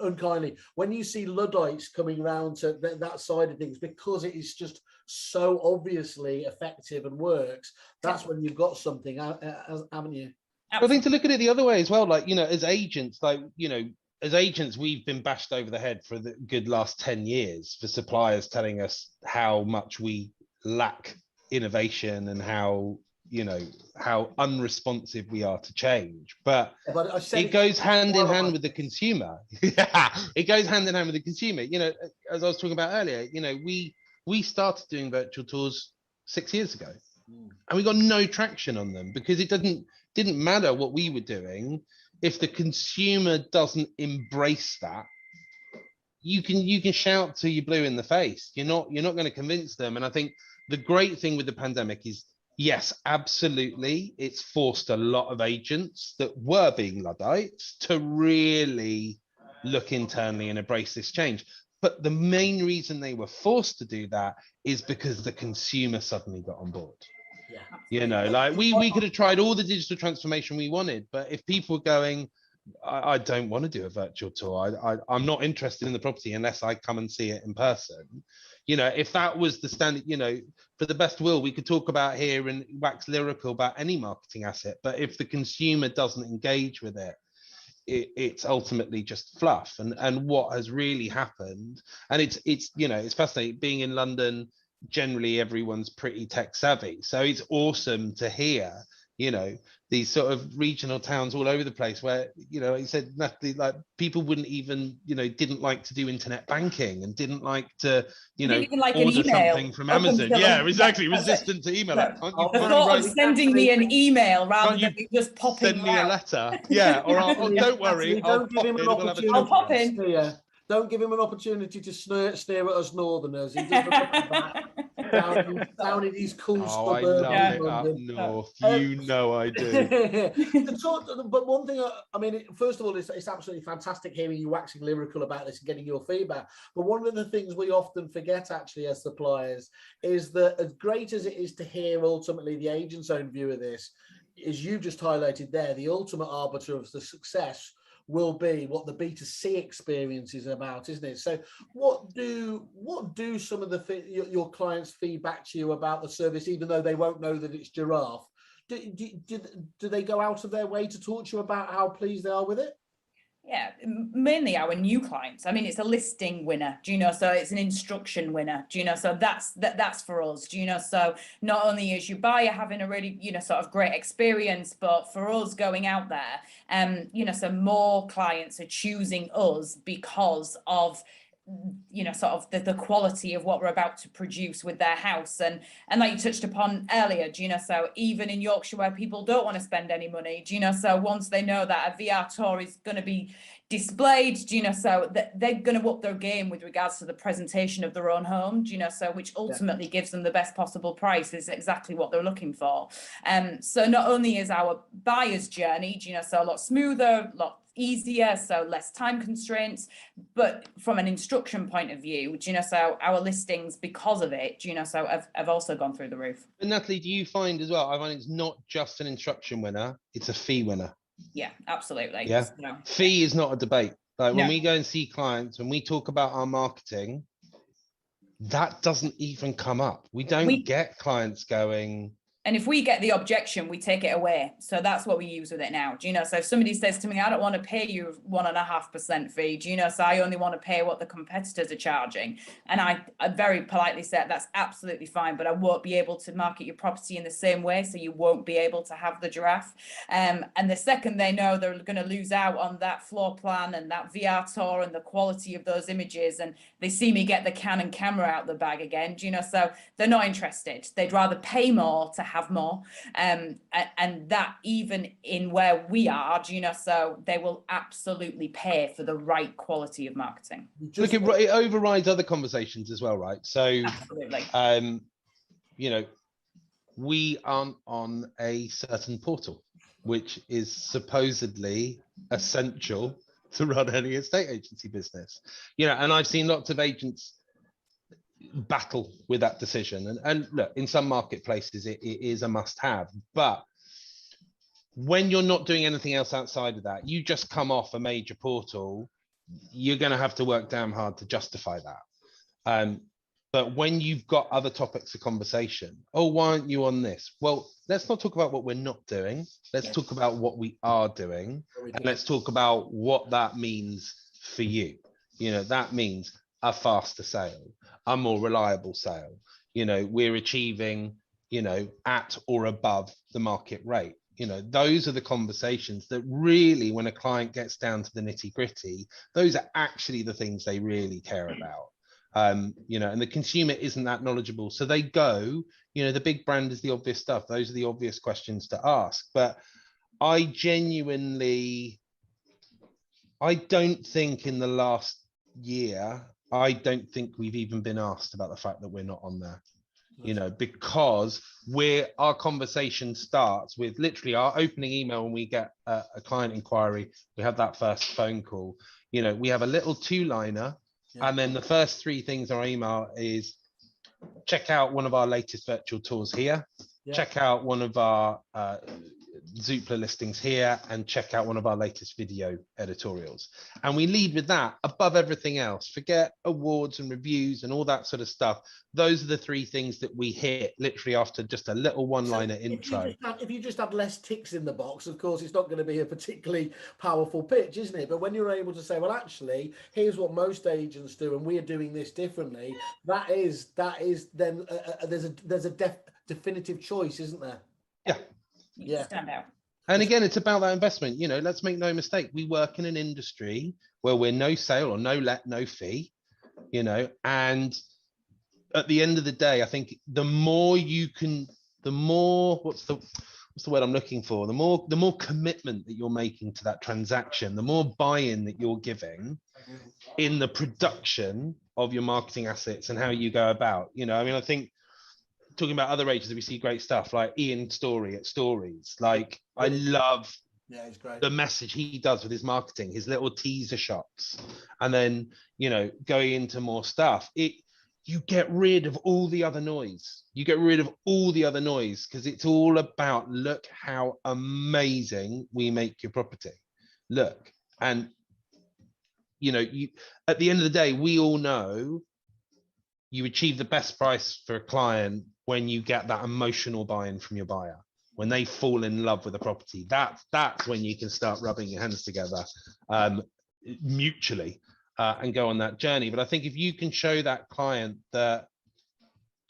unkindly, when you see Luddites coming around to that side of things, because it is just so obviously effective and works, that's when you've got something, haven't you? I think to look at it the other way as well, like, as agents, we've been bashed over the head for the good last 10 years for suppliers telling us how much we lack innovation and how unresponsive we are to change, but it goes hand in hand with the consumer. It goes hand in hand with the consumer. As I was talking about earlier, we started doing virtual tours 6 years ago, and we got no traction on them because it didn't matter what we were doing if the consumer doesn't embrace that. You can shout till you're blue in the face. You're not going to convince them. And I think the great thing with the pandemic is, yes, absolutely, it's forced a lot of agents that were being Luddites to really look internally and embrace this change. But the main reason they were forced to do that is because the consumer suddenly got on board. Yeah. Like we could have tried all the digital transformation we wanted, but if people were going, I don't want to do a virtual tour, I'm not interested in the property unless I come and see it in person. If that was the standard, for the best will, we could talk about here and wax lyrical about any marketing asset, but if the consumer doesn't engage with it, it's ultimately just fluff. And what has really happened, and it's fascinating being in London. Generally, everyone's pretty tech savvy, so it's awesome to hear these sort of regional towns all over the place where, like you said, Natalie, like people wouldn't even, didn't like to do internet banking and didn't like to, like order something from Amazon. Yeah, exactly. Resistant to email. Like, the thought of sending me an email rather than just popping send me a letter. Yeah, or don't worry, I'll pop in. Don't give him an opportunity to sneer at us Northerners. He doesn't look at that down in his cool suburb. I love it up north. I do. But one thing, first of all, it's absolutely fantastic hearing you waxing lyrical about this and getting your feedback. But one of the things we often forget, actually, as suppliers, is that as great as it is to hear ultimately the agent's own view of this, as you just highlighted there, the ultimate arbiter of the success will be what the B2C experience is about, isn't it? So what do some of your clients feedback to you about the service, even though they won't know that it's Giraffe? Do they go out of their way to talk to you about how pleased they are with it? Yeah, mainly our new clients. It's a listing winner, so it's an instruction winner, so that's for us, so not only is your buyer having a really, sort of great experience, but for us going out there, so more clients are choosing us because of sort of the quality of what we're about to produce with their house. And like you touched upon earlier, so even in Yorkshire where people don't want to spend any money, so once they know that a VR tour is going to be displayed, so they're going to up their game with regards to the presentation of their own home, so which ultimately gives them the best possible price, is exactly what they're looking for. So not only is our buyer's journey, so a lot smoother, a lot easier, so less time constraints, but from an instruction point of view, so our listings, because of it, so have also gone through the roof. And Natalie, do you find as well, I find it's not just an instruction winner, it's a fee winner? Yeah, absolutely. Yeah, so, fee is not a debate. Like when we go and see clients, when we talk about our marketing, that doesn't even come up. We don't get clients going, And if we get the objection, we take it away. So that's what we use with it now. Do you know? So if somebody says to me, I don't want to pay you 1.5% fee, do you know? So I only want to pay what the competitors are charging. And I very politely said, that's absolutely fine, but I won't be able to market your property in the same way. So you won't be able to have the Giraffe. And the second they know they're going to lose out on that floor plan and that VR tour and the quality of those images, and they see me get the Canon camera out the bag again, do you know? So they're not interested. They'd rather pay more to have more, and that even in where we are, do you know? So they will absolutely pay for the right quality of marketing. Look, it overrides other conversations as well, right? So, absolutely. You know, we aren't on a certain portal, which is supposedly essential to run any estate agency business. You know, and I've seen lots of agents battle with that decision, and look, in some marketplaces it is a must-have, but when you're not doing anything else outside of that, you just come off a major portal, you're going to have to work damn hard to justify that. But when you've got other topics of conversation, oh, why aren't you on this? Well, let's not talk about what we're not doing, let's talk about what we are doing, and let's talk about what that means for you. You know, that means a faster sale, a more reliable sale. You know, we're achieving, you know, at or above the market rate. You know, those are the conversations that really, when a client gets down to the nitty gritty, those are actually the things they really care about. You know, and the consumer isn't that knowledgeable. So they go, you know, the big brand is the obvious stuff. Those are the obvious questions to ask. But I don't think in the last year, I don't think we've even been asked about the fact that we're not on there, you know, because our conversation starts with literally our opening email. When we get a client inquiry, we have that first phone call, you know, we have a little 2-liner, and then the first 3 things on our email is check out one of our latest virtual tours here, check out one of our Zoopla listings here, and check out one of our latest video editorials. And we lead with that above everything else. Forget awards and reviews and all that sort of stuff. Those are the 3 things that we hit literally after just a little one-liner intro. If you just had less ticks in the box, of course, it's not going to be a particularly powerful pitch, isn't it? But when you're able to say, well, actually, here's what most agents do, and we're doing this differently, that is then there's a definitive choice, isn't there? Yeah. Stand out. And again, it's about that investment. You know, let's make no mistake. We work in an industry where we're no sale or no let, no fee, you know, and at the end of the day, I think the more what's the word I'm looking for? The more commitment that you're making to that transaction, the more buy-in that you're giving in the production of your marketing assets and how you go about, you know, I mean, I think talking about other agents, we see great stuff like Ian Story at Stories. Like, I love he's great. The message he does with his marketing, his little teaser shots, and then, you know, going into more stuff. You get rid of all the other noise. Because it's all about, look how amazing we make your property. Look, and you know, at the end of the day, we all know you achieve the best price for a client when you get that emotional buy-in from your buyer, when they fall in love with the property. That's when you can start rubbing your hands together mutually and go on that journey. But I think if you can show that client that,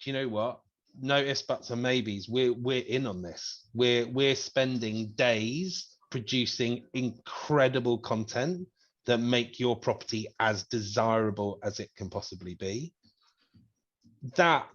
do you know what, notice buts and maybes, we're in on this. We're spending days producing incredible content that make your property as desirable as it can possibly be. That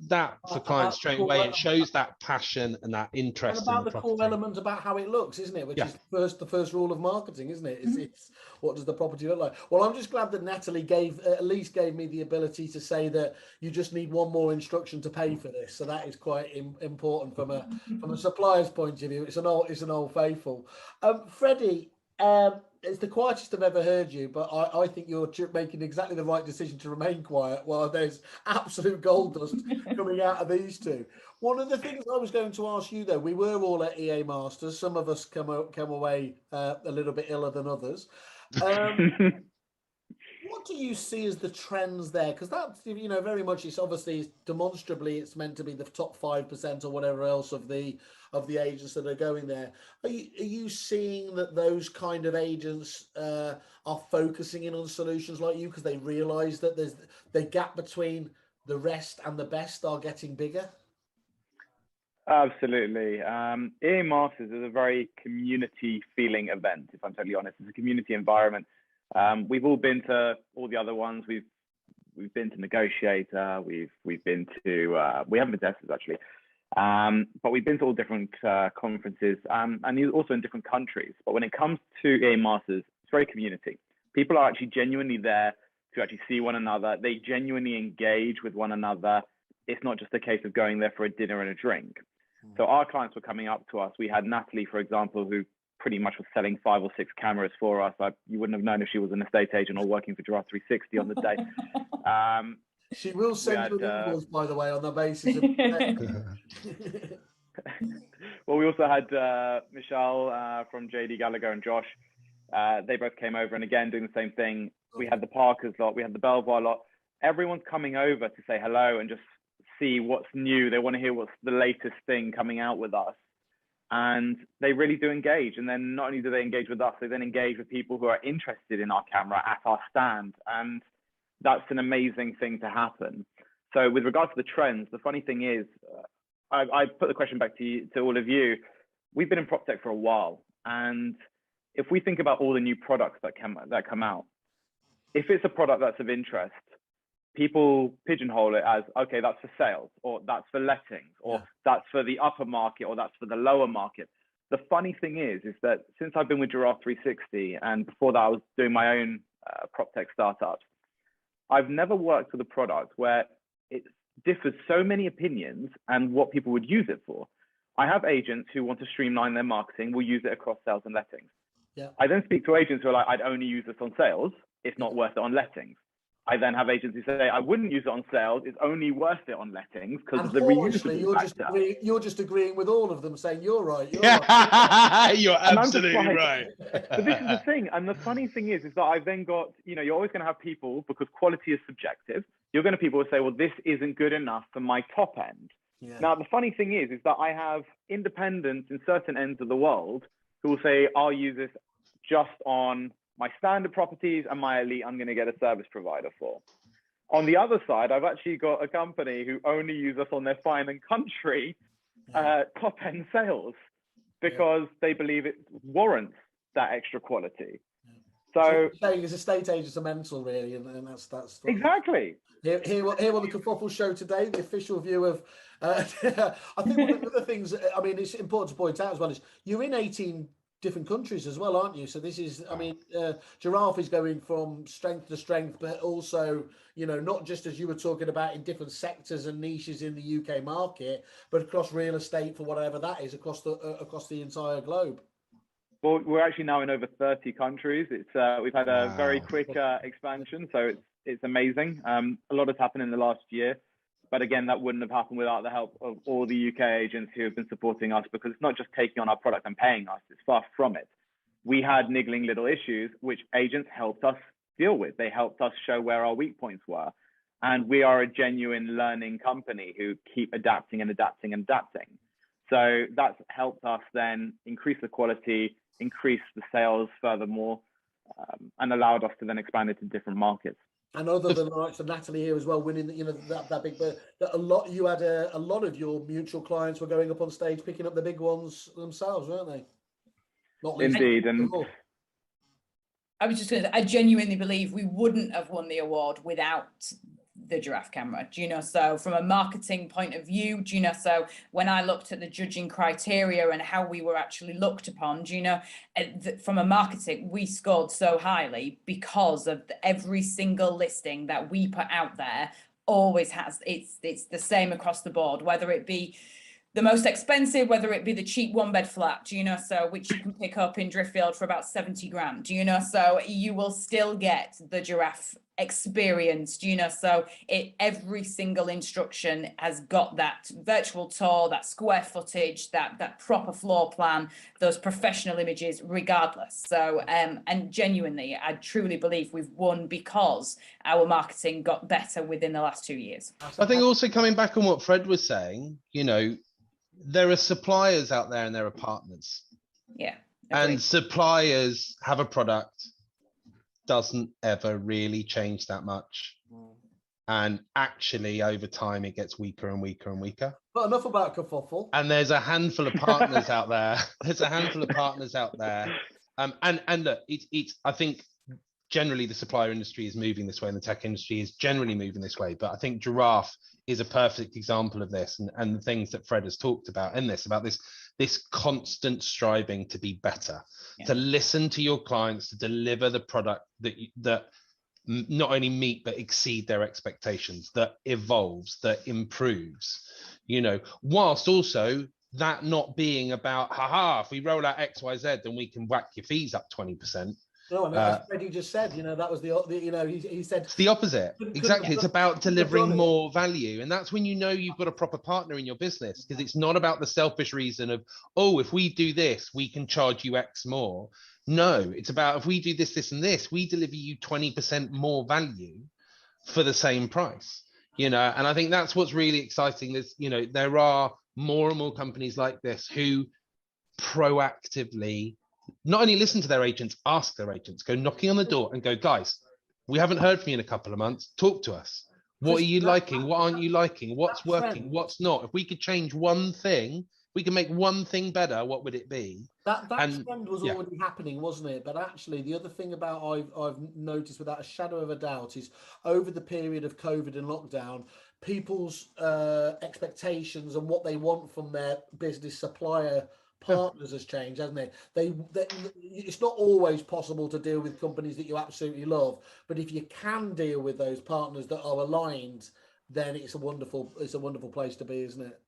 for clients straight away, it shows that passion and that interest. And about in the core element about how it looks, isn't it? Which is the first rule of marketing, isn't it? It's what does the property look like? Well, I'm just glad that Natalie at least gave me the ability to say that you just need one more instruction to pay for this. So that is quite important from a supplier's point of view. It's an old faithful. Freddie, it's the quietest I've ever heard you, but I think you're making exactly the right decision to remain quiet while there's absolute gold dust coming out of these two. One of the things I was going to ask you, though, we were all at EA Masters. Some of us come away a little bit iller than others. What what do you see as the trends there? Because that's, you know, very much, it's obviously demonstrably it's meant to be the top 5% or whatever else of the agents that are going there. Are you seeing that those kind of agents are focusing in on solutions like you because they realise that there's the gap between the rest and the best are getting bigger? Absolutely. EA Masters is a very community feeling event, if I'm totally honest. It's a community environment. We've all been to all the other ones. We've been to Negotiator. We've been to we haven't been to Estes actually, but we've been to all different conferences and also in different countries. But when it comes to EA Masters, it's very community. People are actually genuinely there to actually see one another. They genuinely engage with one another. It's not just a case of going there for a dinner and a drink. So our clients were coming up to us. We had Natalie, for example, who pretty much was selling 5 or 6 cameras for us. You wouldn't have known if she was an estate agent or working for Giraffe360 on the day. She will send you an invoice, by the way, on the basis of... Well, we also had Michelle from JD Gallagher and Josh. They both came over and again doing the same thing. We had the Parkers lot, we had the Belvoir lot. Everyone's coming over to say hello and just see what's new. They want to hear what's the latest thing coming out with us. And they really do engage. And then not only do they engage with us, they then engage with people who are interested in our camera at our stand. And that's an amazing thing to happen. So with regards to the trends, the funny thing is, I put the question back to all of you. We've been in prop tech for a while. And if we think about all the new products that come out, if it's a product that's of interest, people pigeonhole it as, okay, that's for sales, or that's for lettings, or that's for the upper market, or that's for the lower market. The funny thing is that since I've been with Giraffe360, and before that I was doing my own prop tech startups, I've never worked with a product where it differs so many opinions and what people would use it for. I have agents who want to streamline their marketing, will use it across sales and lettings. Yeah. I then speak to agents who are like, I'd only use this on sales, it's not worth it on lettings. I then have agents who say, I wouldn't use it on sales, it's only worth it on lettings because of the reusable factor. You're just agreeing with all of them, saying you're right. Right. You're absolutely right. But this is the thing. And the funny thing is that I've then got, you know, you're always going to have people, because quality is subjective, you're going to have people who say, well, this isn't good enough for my top end. Yeah. Now, the funny thing is that I have independents in certain ends of the world who will say, I'll use this just on my standard properties and my elite, I'm going to get a service provider for. On the other side, I've actually got a company who only use us on their fine and country top end sales because they believe it warrants that extra quality. So saying is estate agents are mental, really, and that's exactly. Here on the Kerfuffle show today, the official view of. I think one of the things, I mean, it's important to point out as well is you're in 18 different countries as well, aren't you? So this is, I mean, Giraffe is going from strength to strength, but also, you know, not just as you were talking about in different sectors and niches in the UK market, but across real estate for whatever that is across the entire globe. Well, we're actually now in over 30 countries. It's we've had a very quick expansion, so it's amazing. A lot has happened in the last year. But again, that wouldn't have happened without the help of all the UK agents who have been supporting us, because it's not just taking on our product and paying us, it's far from it. We had niggling little issues, which agents helped us deal with. They helped us show where our weak points were. And we are a genuine learning company who keep adapting and adapting and adapting. So that's helped us then increase the quality, increase the sales furthermore, and allowed us to then expand into different markets. And other than the likes of Natalie here as well, winning, you know, that big, but a lot, you had a lot of your mutual clients were going up on stage, picking up the big ones themselves, weren't they? Not least indeed. And I was just going to say, I genuinely believe we wouldn't have won the award without the Giraffe camera, do you know? So from a marketing point of view, do you know, so when I looked at the judging criteria and how we were actually looked upon, do you know, from a marketing, we scored so highly because of every single listing that we put out there always has, it's the same across the board, whether it be the most expensive, whether it be the cheap one bed flat, so which you can pick up in Driffield for about 70 grand, so you will still get the Giraffe experience, so every single instruction has got that virtual tour, that square footage, that proper floor plan, those professional images, regardless. So and genuinely, I truly believe we've won because our marketing got better within the last 2 years. I think also coming back on what Fred was saying, there are suppliers out there and there are partners. Yeah. Agreed. Agreed. And suppliers have a product, doesn't ever really change that much. And actually, over time, it gets weaker and weaker and weaker. But enough about Kerfuffle. And there's a handful of partners out there. And look, I think generally the supplier industry is moving this way and the tech industry is generally moving this way. But I think Giraffe is a perfect example of this, and the things that Fred has talked about in this, about this constant striving to be better, to listen to your clients, to deliver the product that not only meet but exceed their expectations, that evolves, that improves, whilst also that not being about, if we roll out XYZ, then we can whack your fees up 20%. No, as Freddie just said, that was he said it's the opposite. Exactly. It's about delivering more value. And that's when you've got a proper partner in your business, because it's not about the selfish reason of, if we do this, we can charge you X more. No, it's about, if we do this, this, and this, we deliver you 20% more value for the same price, and I think that's what's really exciting. Is, there are more and more companies like this who proactively not only listen to their agents, ask their agents, go knocking on the door and go, guys, we haven't heard from you in a couple of months. Talk to us. What are you liking? What aren't you liking? What's working? What's not? If we could change one thing, we can make one thing better, what would it be? That trend was already happening, wasn't it? But actually, the other thing about I've noticed without a shadow of a doubt is over the period of COVID and lockdown, people's expectations and what they want from their business supplier partners has changed, hasn't it? It's not always possible to deal with companies that you absolutely love, but if you can deal with those partners that are aligned, then it's a wonderful place to be, isn't it?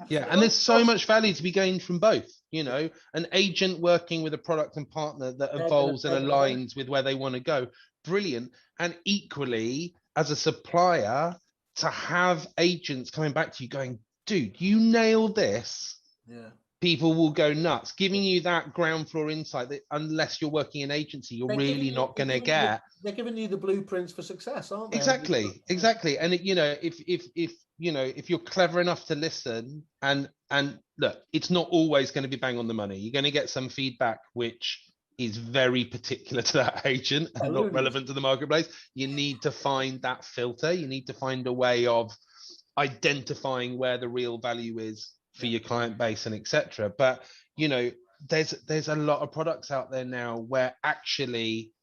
Yeah, and there's so much value to be gained from both. An agent working with a product and partner that evolves and aligns with where they want to go, brilliant. And equally, as a supplier, to have agents coming back to you going, dude, you nailed this. Yeah. People will go nuts, giving you that ground floor insight that unless you're working in agency, you're really not going to get. They're giving you the blueprints for success, aren't they? Exactly. And if you're clever enough to listen and look, it's not always going to be bang on the money. You're going to get some feedback which is very particular to that agent and not relevant to the marketplace. You need to find that filter. You need to find a way of identifying where the real value is for your client base and etc. But there's a lot of products out there now where actually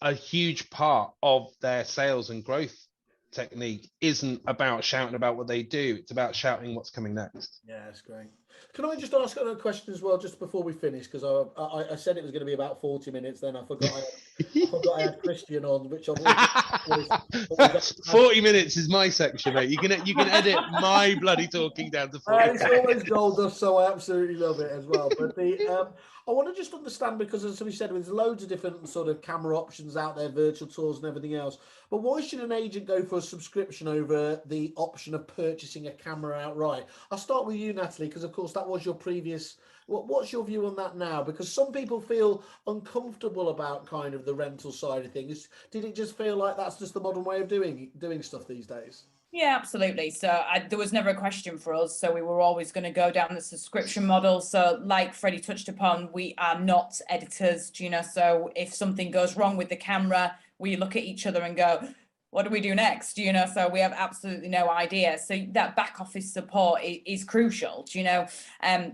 a huge part of their sales and growth technique isn't about shouting about what they do, it's about shouting what's coming next. Yeah, that's great. Can I just ask another question as well, just before we finish? Because I said it was going to be about 40 minutes, then I forgot I had Christian on, which I've always 40 minutes is my section, mate. You can edit my bloody talking down to 40. It's always gold dust, so I absolutely love it as well. But I want to just understand, because as we said, there's loads of different sort of camera options out there, virtual tours and everything else. But why should an agent go for a subscription over the option of purchasing a camera outright? I'll start with you, Natalie, because of course that was your previous. What's your view on that now? Because some people feel uncomfortable about kind of the rental side of things. Did it just feel like that's just the modern way of doing stuff these days? Yeah, absolutely. So there was never a question for us. So we were always going to go down the subscription model. So like Freddie touched upon, we are not editors, so if something goes wrong with the camera, we look at each other and go, what do we do next? So we have absolutely no idea. So that back office support is crucial,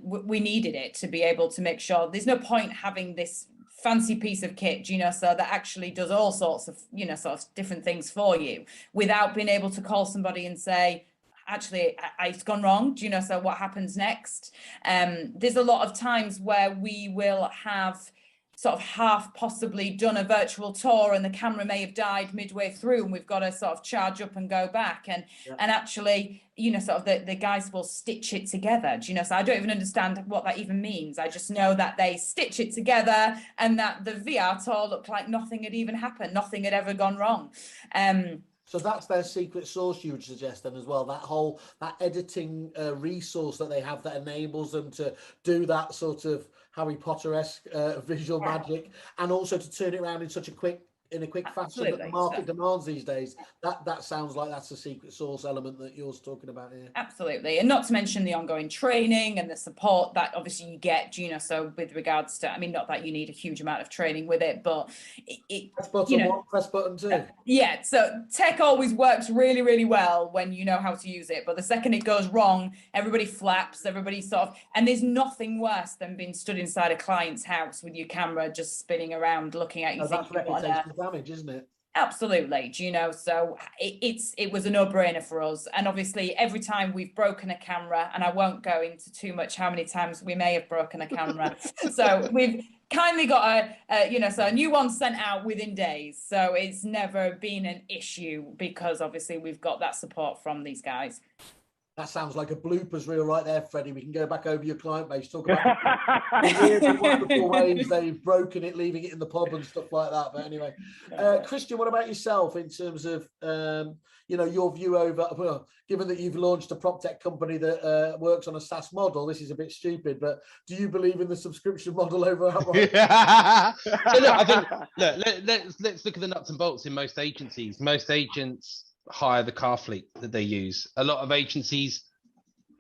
we needed it to be able to make sure there's no point having this fancy piece of kit, so that actually does all sorts of, sort of different things for you without being able to call somebody and say, actually, it's gone wrong, so what happens next? There's a lot of times where we will have sort of half possibly done a virtual tour and the camera may have died midway through and we've got to sort of charge up and go back and actually, you know, sort of the guys will stitch it together. Do you know? So I don't even understand what that even means. I just know that they stitch it together and that the VR tour looked like nothing had even happened. Nothing had ever gone wrong. So that's their secret sauce, you would suggest then as well, that editing resource that they have that enables them to do that sort of Harry Potter-esque visual magic, and also to turn it around in such a quick fashion that the market demands these days. That sounds like that's a secret sauce element that you're talking about here. Absolutely. And not to mention the ongoing training and the support that obviously you get, you know, so with regards to, I mean, not that you need a huge amount of training with it, but press button one, press button two. Yeah, so tech always works really, really well when you know how to use it. But the second it goes wrong, everybody flaps, everybody sort of, and there's nothing worse than being stood inside a client's house with your camera just spinning around looking at you. That's reputational damage, isn't it? Absolutely. Do you know? So it was a no-brainer for us. And obviously every time we've broken a camera, and I won't go into too much how many times we may have broken a camera. So we've kindly got a new one sent out within days. So it's never been an issue because obviously we've got that support from these guys. That sounds like a bloopers reel right there, Freddie. We can go back over your client base, talk about the weird and wonderful ways they've broken it, leaving it in the pub and stuff like that. But anyway, Christian, what about yourself in terms of, you know, your view over, well, given that you've launched a prop tech company that works on a SaaS model, this is a bit stupid, but do you believe in the subscription model over outright? So look, I think, let's look at the nuts and bolts in most agencies. Most agents hire the car fleet that they use. A lot of agencies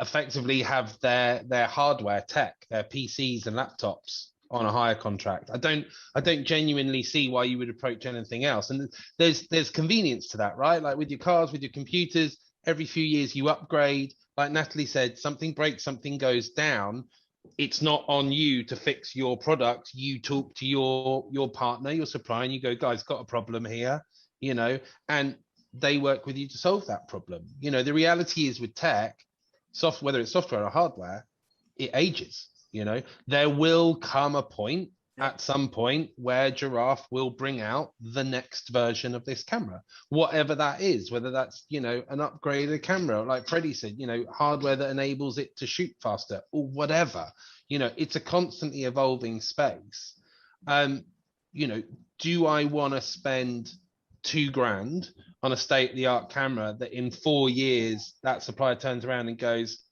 effectively have their hardware tech, their PCs and laptops on a hire contract. I don't genuinely see why you would approach anything else. And there's convenience to that, right? Like with your cars, with your computers, every few years you upgrade. Like Natalie said, something breaks, something goes down. It's not on you to fix your product. You talk to your partner, your supplier, and you go, guys, got a problem here, you know, and they work with you to solve that problem. You know, the reality is with tech, whether it's software or hardware, it ages. You know, there will come a point at some point where Giraffe will bring out the next version of this camera, whatever that is, whether that's, you know, an upgraded camera, like Freddie said, you know, hardware that enables it to shoot faster or whatever. You know, it's a constantly evolving space. You know, do I want to spend $2,000 on a state-of-the-art camera that in 4 years that supplier turns around and goes,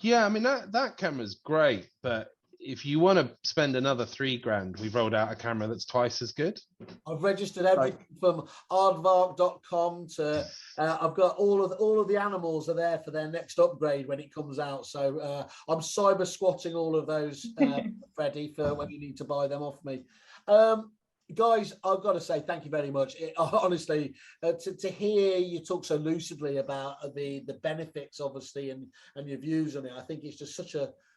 yeah, I mean that camera's great, but if you want to spend another $3,000, we've rolled out a camera that's twice as good. I've registered everything from aardvark.com to I've got all of the animals are there for their next upgrade when it comes out. So I'm cyber squatting all of those, Freddie, for when you need to buy them off me. Guys, I've got to say thank you very much. Honestly, to hear you talk so lucidly about the benefits, obviously, and your views on it, I think it's just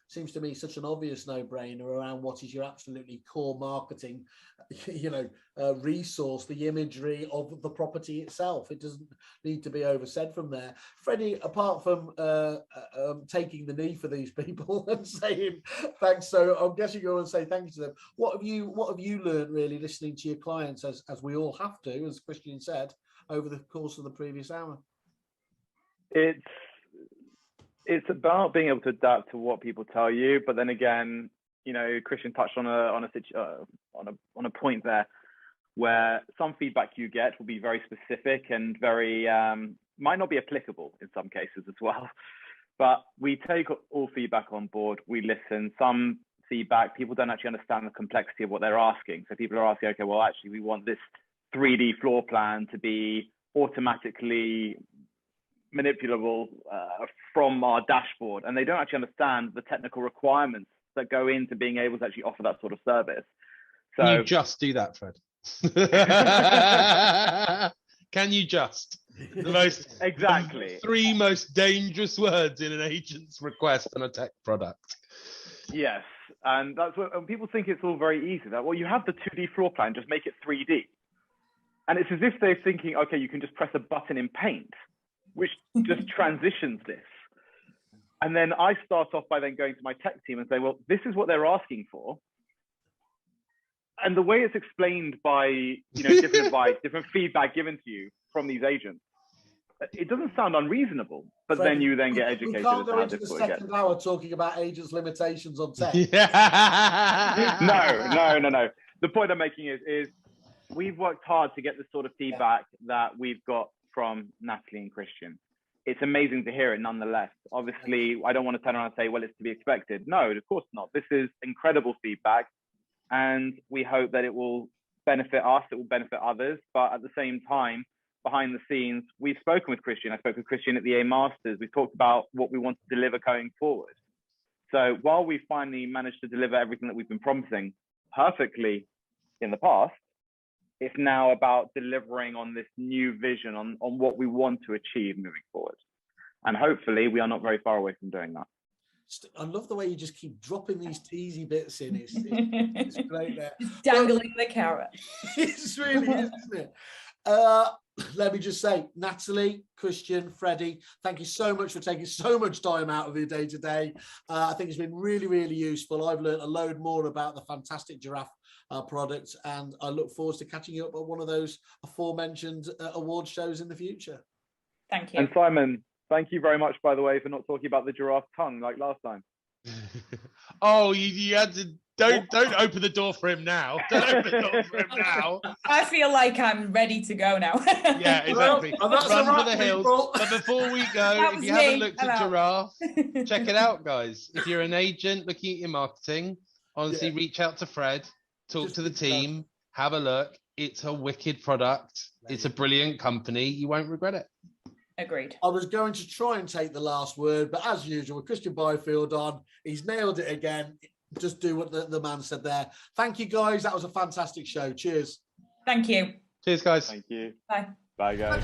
seems to me such an obvious no-brainer around what is your absolutely core marketing, you know, resource, the imagery of the property itself. It doesn't need to be oversaid from there. Freddie, apart from taking the knee for these people and saying thanks, so I'm guessing you're going to say thank you to them. What have you learned really listening to your clients, as we all have to, as Christian said, over the course of the previous hour? It's about being able to adapt to what people tell you, but then again, you know, Christian touched on a point there where some feedback you get will be very specific and very might not be applicable in some cases as well. But we take all feedback on board. We listen. Some feedback, people don't actually understand the complexity of what they're asking. So people are asking, okay, well, actually, we want this 3D floor plan to be automatically manipulable from our dashboard, and they don't actually understand the technical requirements that go into being able to actually offer that sort of service. So can you just do that, Fred? Can you just? The most exactly three most dangerous words in an agent's request on a tech product. Yes, and that's what and people think it's all very easy. That, well, you have the 2D floor plan, just make it 3D, and it's as if they're thinking, okay, you can just press a button in Paint, which just transitions this. And then I start off by then going to my tech team and say, well, this is what they're asking for. And the way it's explained by, you know, different advice, different feedback given to you from these agents, it doesn't sound unreasonable, but Freddie, then you then get educated. We can't go how into the difficult it gets. second hour talking about agents' limitations on tech. No. The point I'm making is we've worked hard to get the sort of feedback that we've got from Natalie and Christian. It's amazing to hear it nonetheless. Obviously, I don't want to turn around and say, well, it's to be expected. No, of course not. This is incredible feedback, and we hope that it will benefit us, it will benefit others. But at the same time, behind the scenes, we've spoken with Christian. I spoke with Christian at the A Masters. We talked about what we want to deliver going forward. So while we finally managed to deliver everything that we've been promising perfectly in the past, it's now about delivering on this new vision, on what we want to achieve moving forward. And hopefully we are not very far away from doing that. I love the way you just keep dropping these teasy bits in. It's great there. Just dangling the carrot. It's really is, isn't it? Let me just say, Natalie, Christian, Freddie, thank you so much for taking so much time out of your day today. I think it's been really, really useful. I've learned a load more about the fantastic Giraffe products, and I look forward to catching you up at one of those aforementioned award shows in the future. Thank you. And Simon, thank you very much, by the way, for not talking about the giraffe tongue like last time. Oh, you had to. Don't open the door for him now. Don't open the door for him now. I feel like I'm ready to go now. Yeah, exactly. Well, that's Run a for the hills. But before we go, if you haven't looked at Giraffe, check it out, guys. If you're an agent looking at your marketing, honestly, reach out to Fred, talk to the team, have a look. It's a wicked product. It's a brilliant company. You won't regret it. Agreed. I was going to try and take the last word, but as usual, with Christian Byfield on, he's nailed it again. Just do what the man said there. Thank you, guys. That was a fantastic show. Cheers. Thank you. Cheers, guys. Thank you. Bye. Bye, guys.